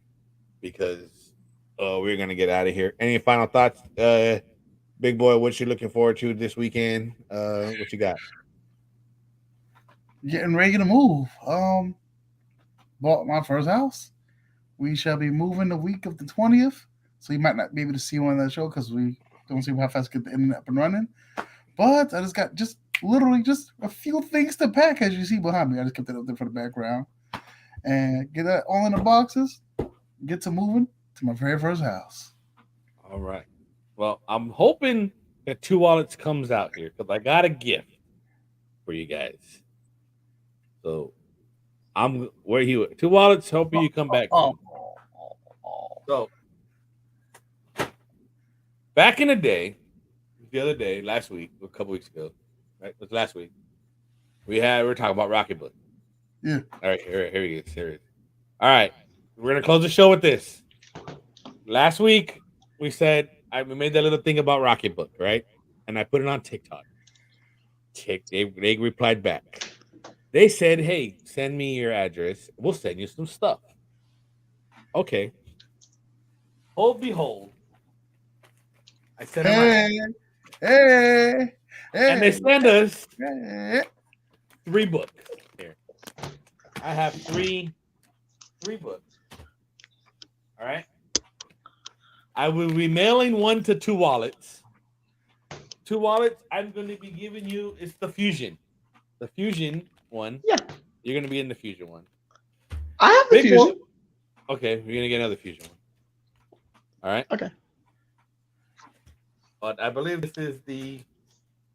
because we're gonna get out of here. Any final thoughts, big boy? What you looking forward to this weekend? What you got? Getting ready to move. Bought my first house. We shall be moving the week of the 20th, so you might not be able to see one of that show because we don't see how fast to get the internet up and running. But I just got literally a few things to pack, as you see behind me. I just kept it up there for the background and get that all in the boxes. Get to moving to my very first house. All right. Well, I'm hoping that 2 Wallets comes out here because I got a gift for you guys. So where you 2 Wallets, hoping you come back. So Back in the day, the other day, last week, a couple weeks ago, right? It was last week. We were talking about Rocketbook. Yeah. All right, here he is. Here he is. All right, we're gonna close the show with this. Last week, we said we made that little thing about Rocketbook, right? And I put it on TikTok. They replied back. They said, "Hey, send me your address. We'll send you some stuff." Okay. Hold behold, I sent them out. Hey. And they send us Hey. 3 books here. I have three books. All right. I will be mailing one to 2 wallets. 2 wallets. I'm going to be giving you. It's the Fusion. The Fusion one. Yeah. You're going to be in the Fusion one. I have the Fusion. Boy. Okay, you're going to get another Fusion one. All right. Okay. But I believe this is the.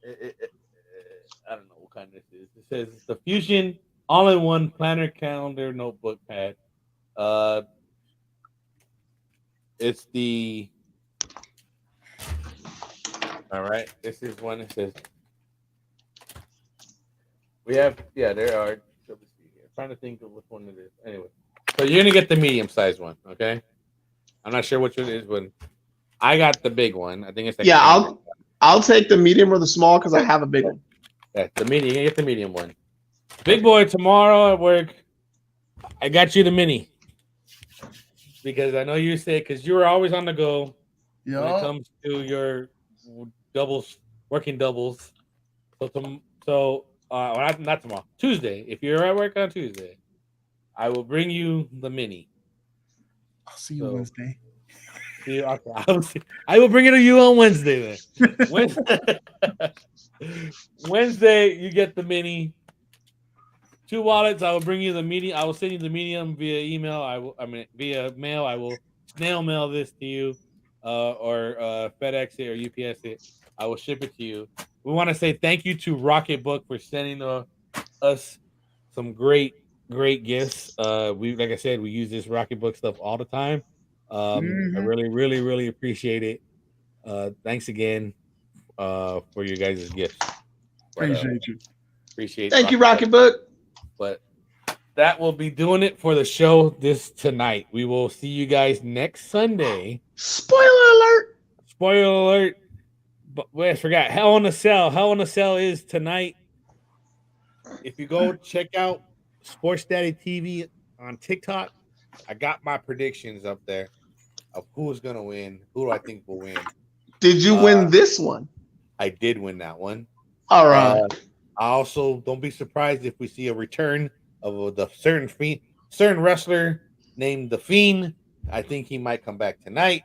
I don't know what kind this is. It says it's the Fusion all-in-one planner, calendar, notebook, pad. It's the. All right. This is one. It says. We have. Yeah, there are. Let me see here. I'm trying to think of which one it is. Anyway, so you're gonna get the medium-sized one. Okay. I'm not sure which one it is. When I got the big one, I think it's. Yeah, I'll take the medium or the small because I have a big one. Yeah, the medium. You get the medium one. Big boy, tomorrow at work, I got you the mini because I know you say because you were always on the go when it comes to your working doubles. So not tomorrow, Tuesday. If you're at work on Tuesday, I will bring you the mini. I'll see you Wednesday. I will bring it to you on Wednesday then. Wednesday, you get the mini. 2 wallets. I will bring you the medium. I will send you the medium via email. Via mail. I will snail mail this to you, or FedEx it or UPS it. I will ship it to you. We want to say thank you to Rocketbook for sending us some great gifts. Like I said, we use this Rocketbook stuff all the time. I really appreciate it. Thanks again for your guys' gifts. Appreciate you. Thank you, Rocketbook. But that will be doing it for the show tonight. We will see you guys next Sunday. Spoiler alert. But wait, I forgot. Hell in a Cell is tonight. If you go check out Sports Daddy TV on TikTok, I got my predictions up there of who's gonna win. Who do I think will win? Did you win this one? I did win that one. All right. I also don't be surprised if we see a return of the certain wrestler named The Fiend. I think he might come back tonight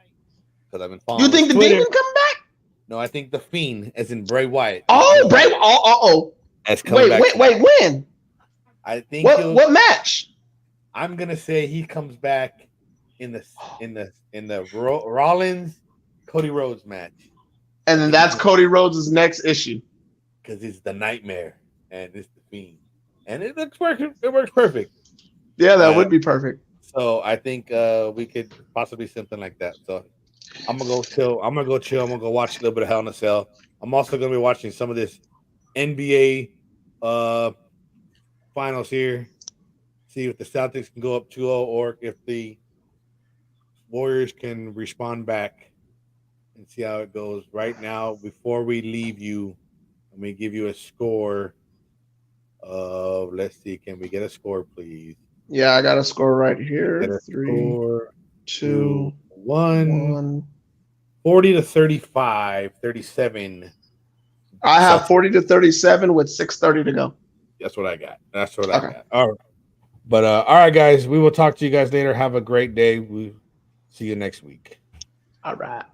because I've been following. You think the Demon come back? No, I think The Fiend, as in Bray Wyatt. Oh, Bray! Oh! Wait! When? I think what match? I'm gonna say he comes back in the Rollins Cody Rhodes match, and then that's Cody Rhodes' next issue because it's the Nightmare and it's the Fiend, and it works perfect. Yeah, that would be perfect. So I think we could possibly something like that. So I'm gonna go chill. I'm gonna go watch a little bit of Hell in a Cell. I'm also gonna be watching some of this NBA finals here. See if the Celtics can go up 2-0 or if the Warriors can respond back and see how it goes. Right now, before we leave you, let me give you a score. Let's see. Can we get a score, please? Yeah, I got a score right here. 3, 2, 1. 40-35, 37. I have 40-37 with 6:30 to go. That's what I got. I got. All right. But all right, guys, we will talk to you guys later. Have a great day. We'll see you next week. All right.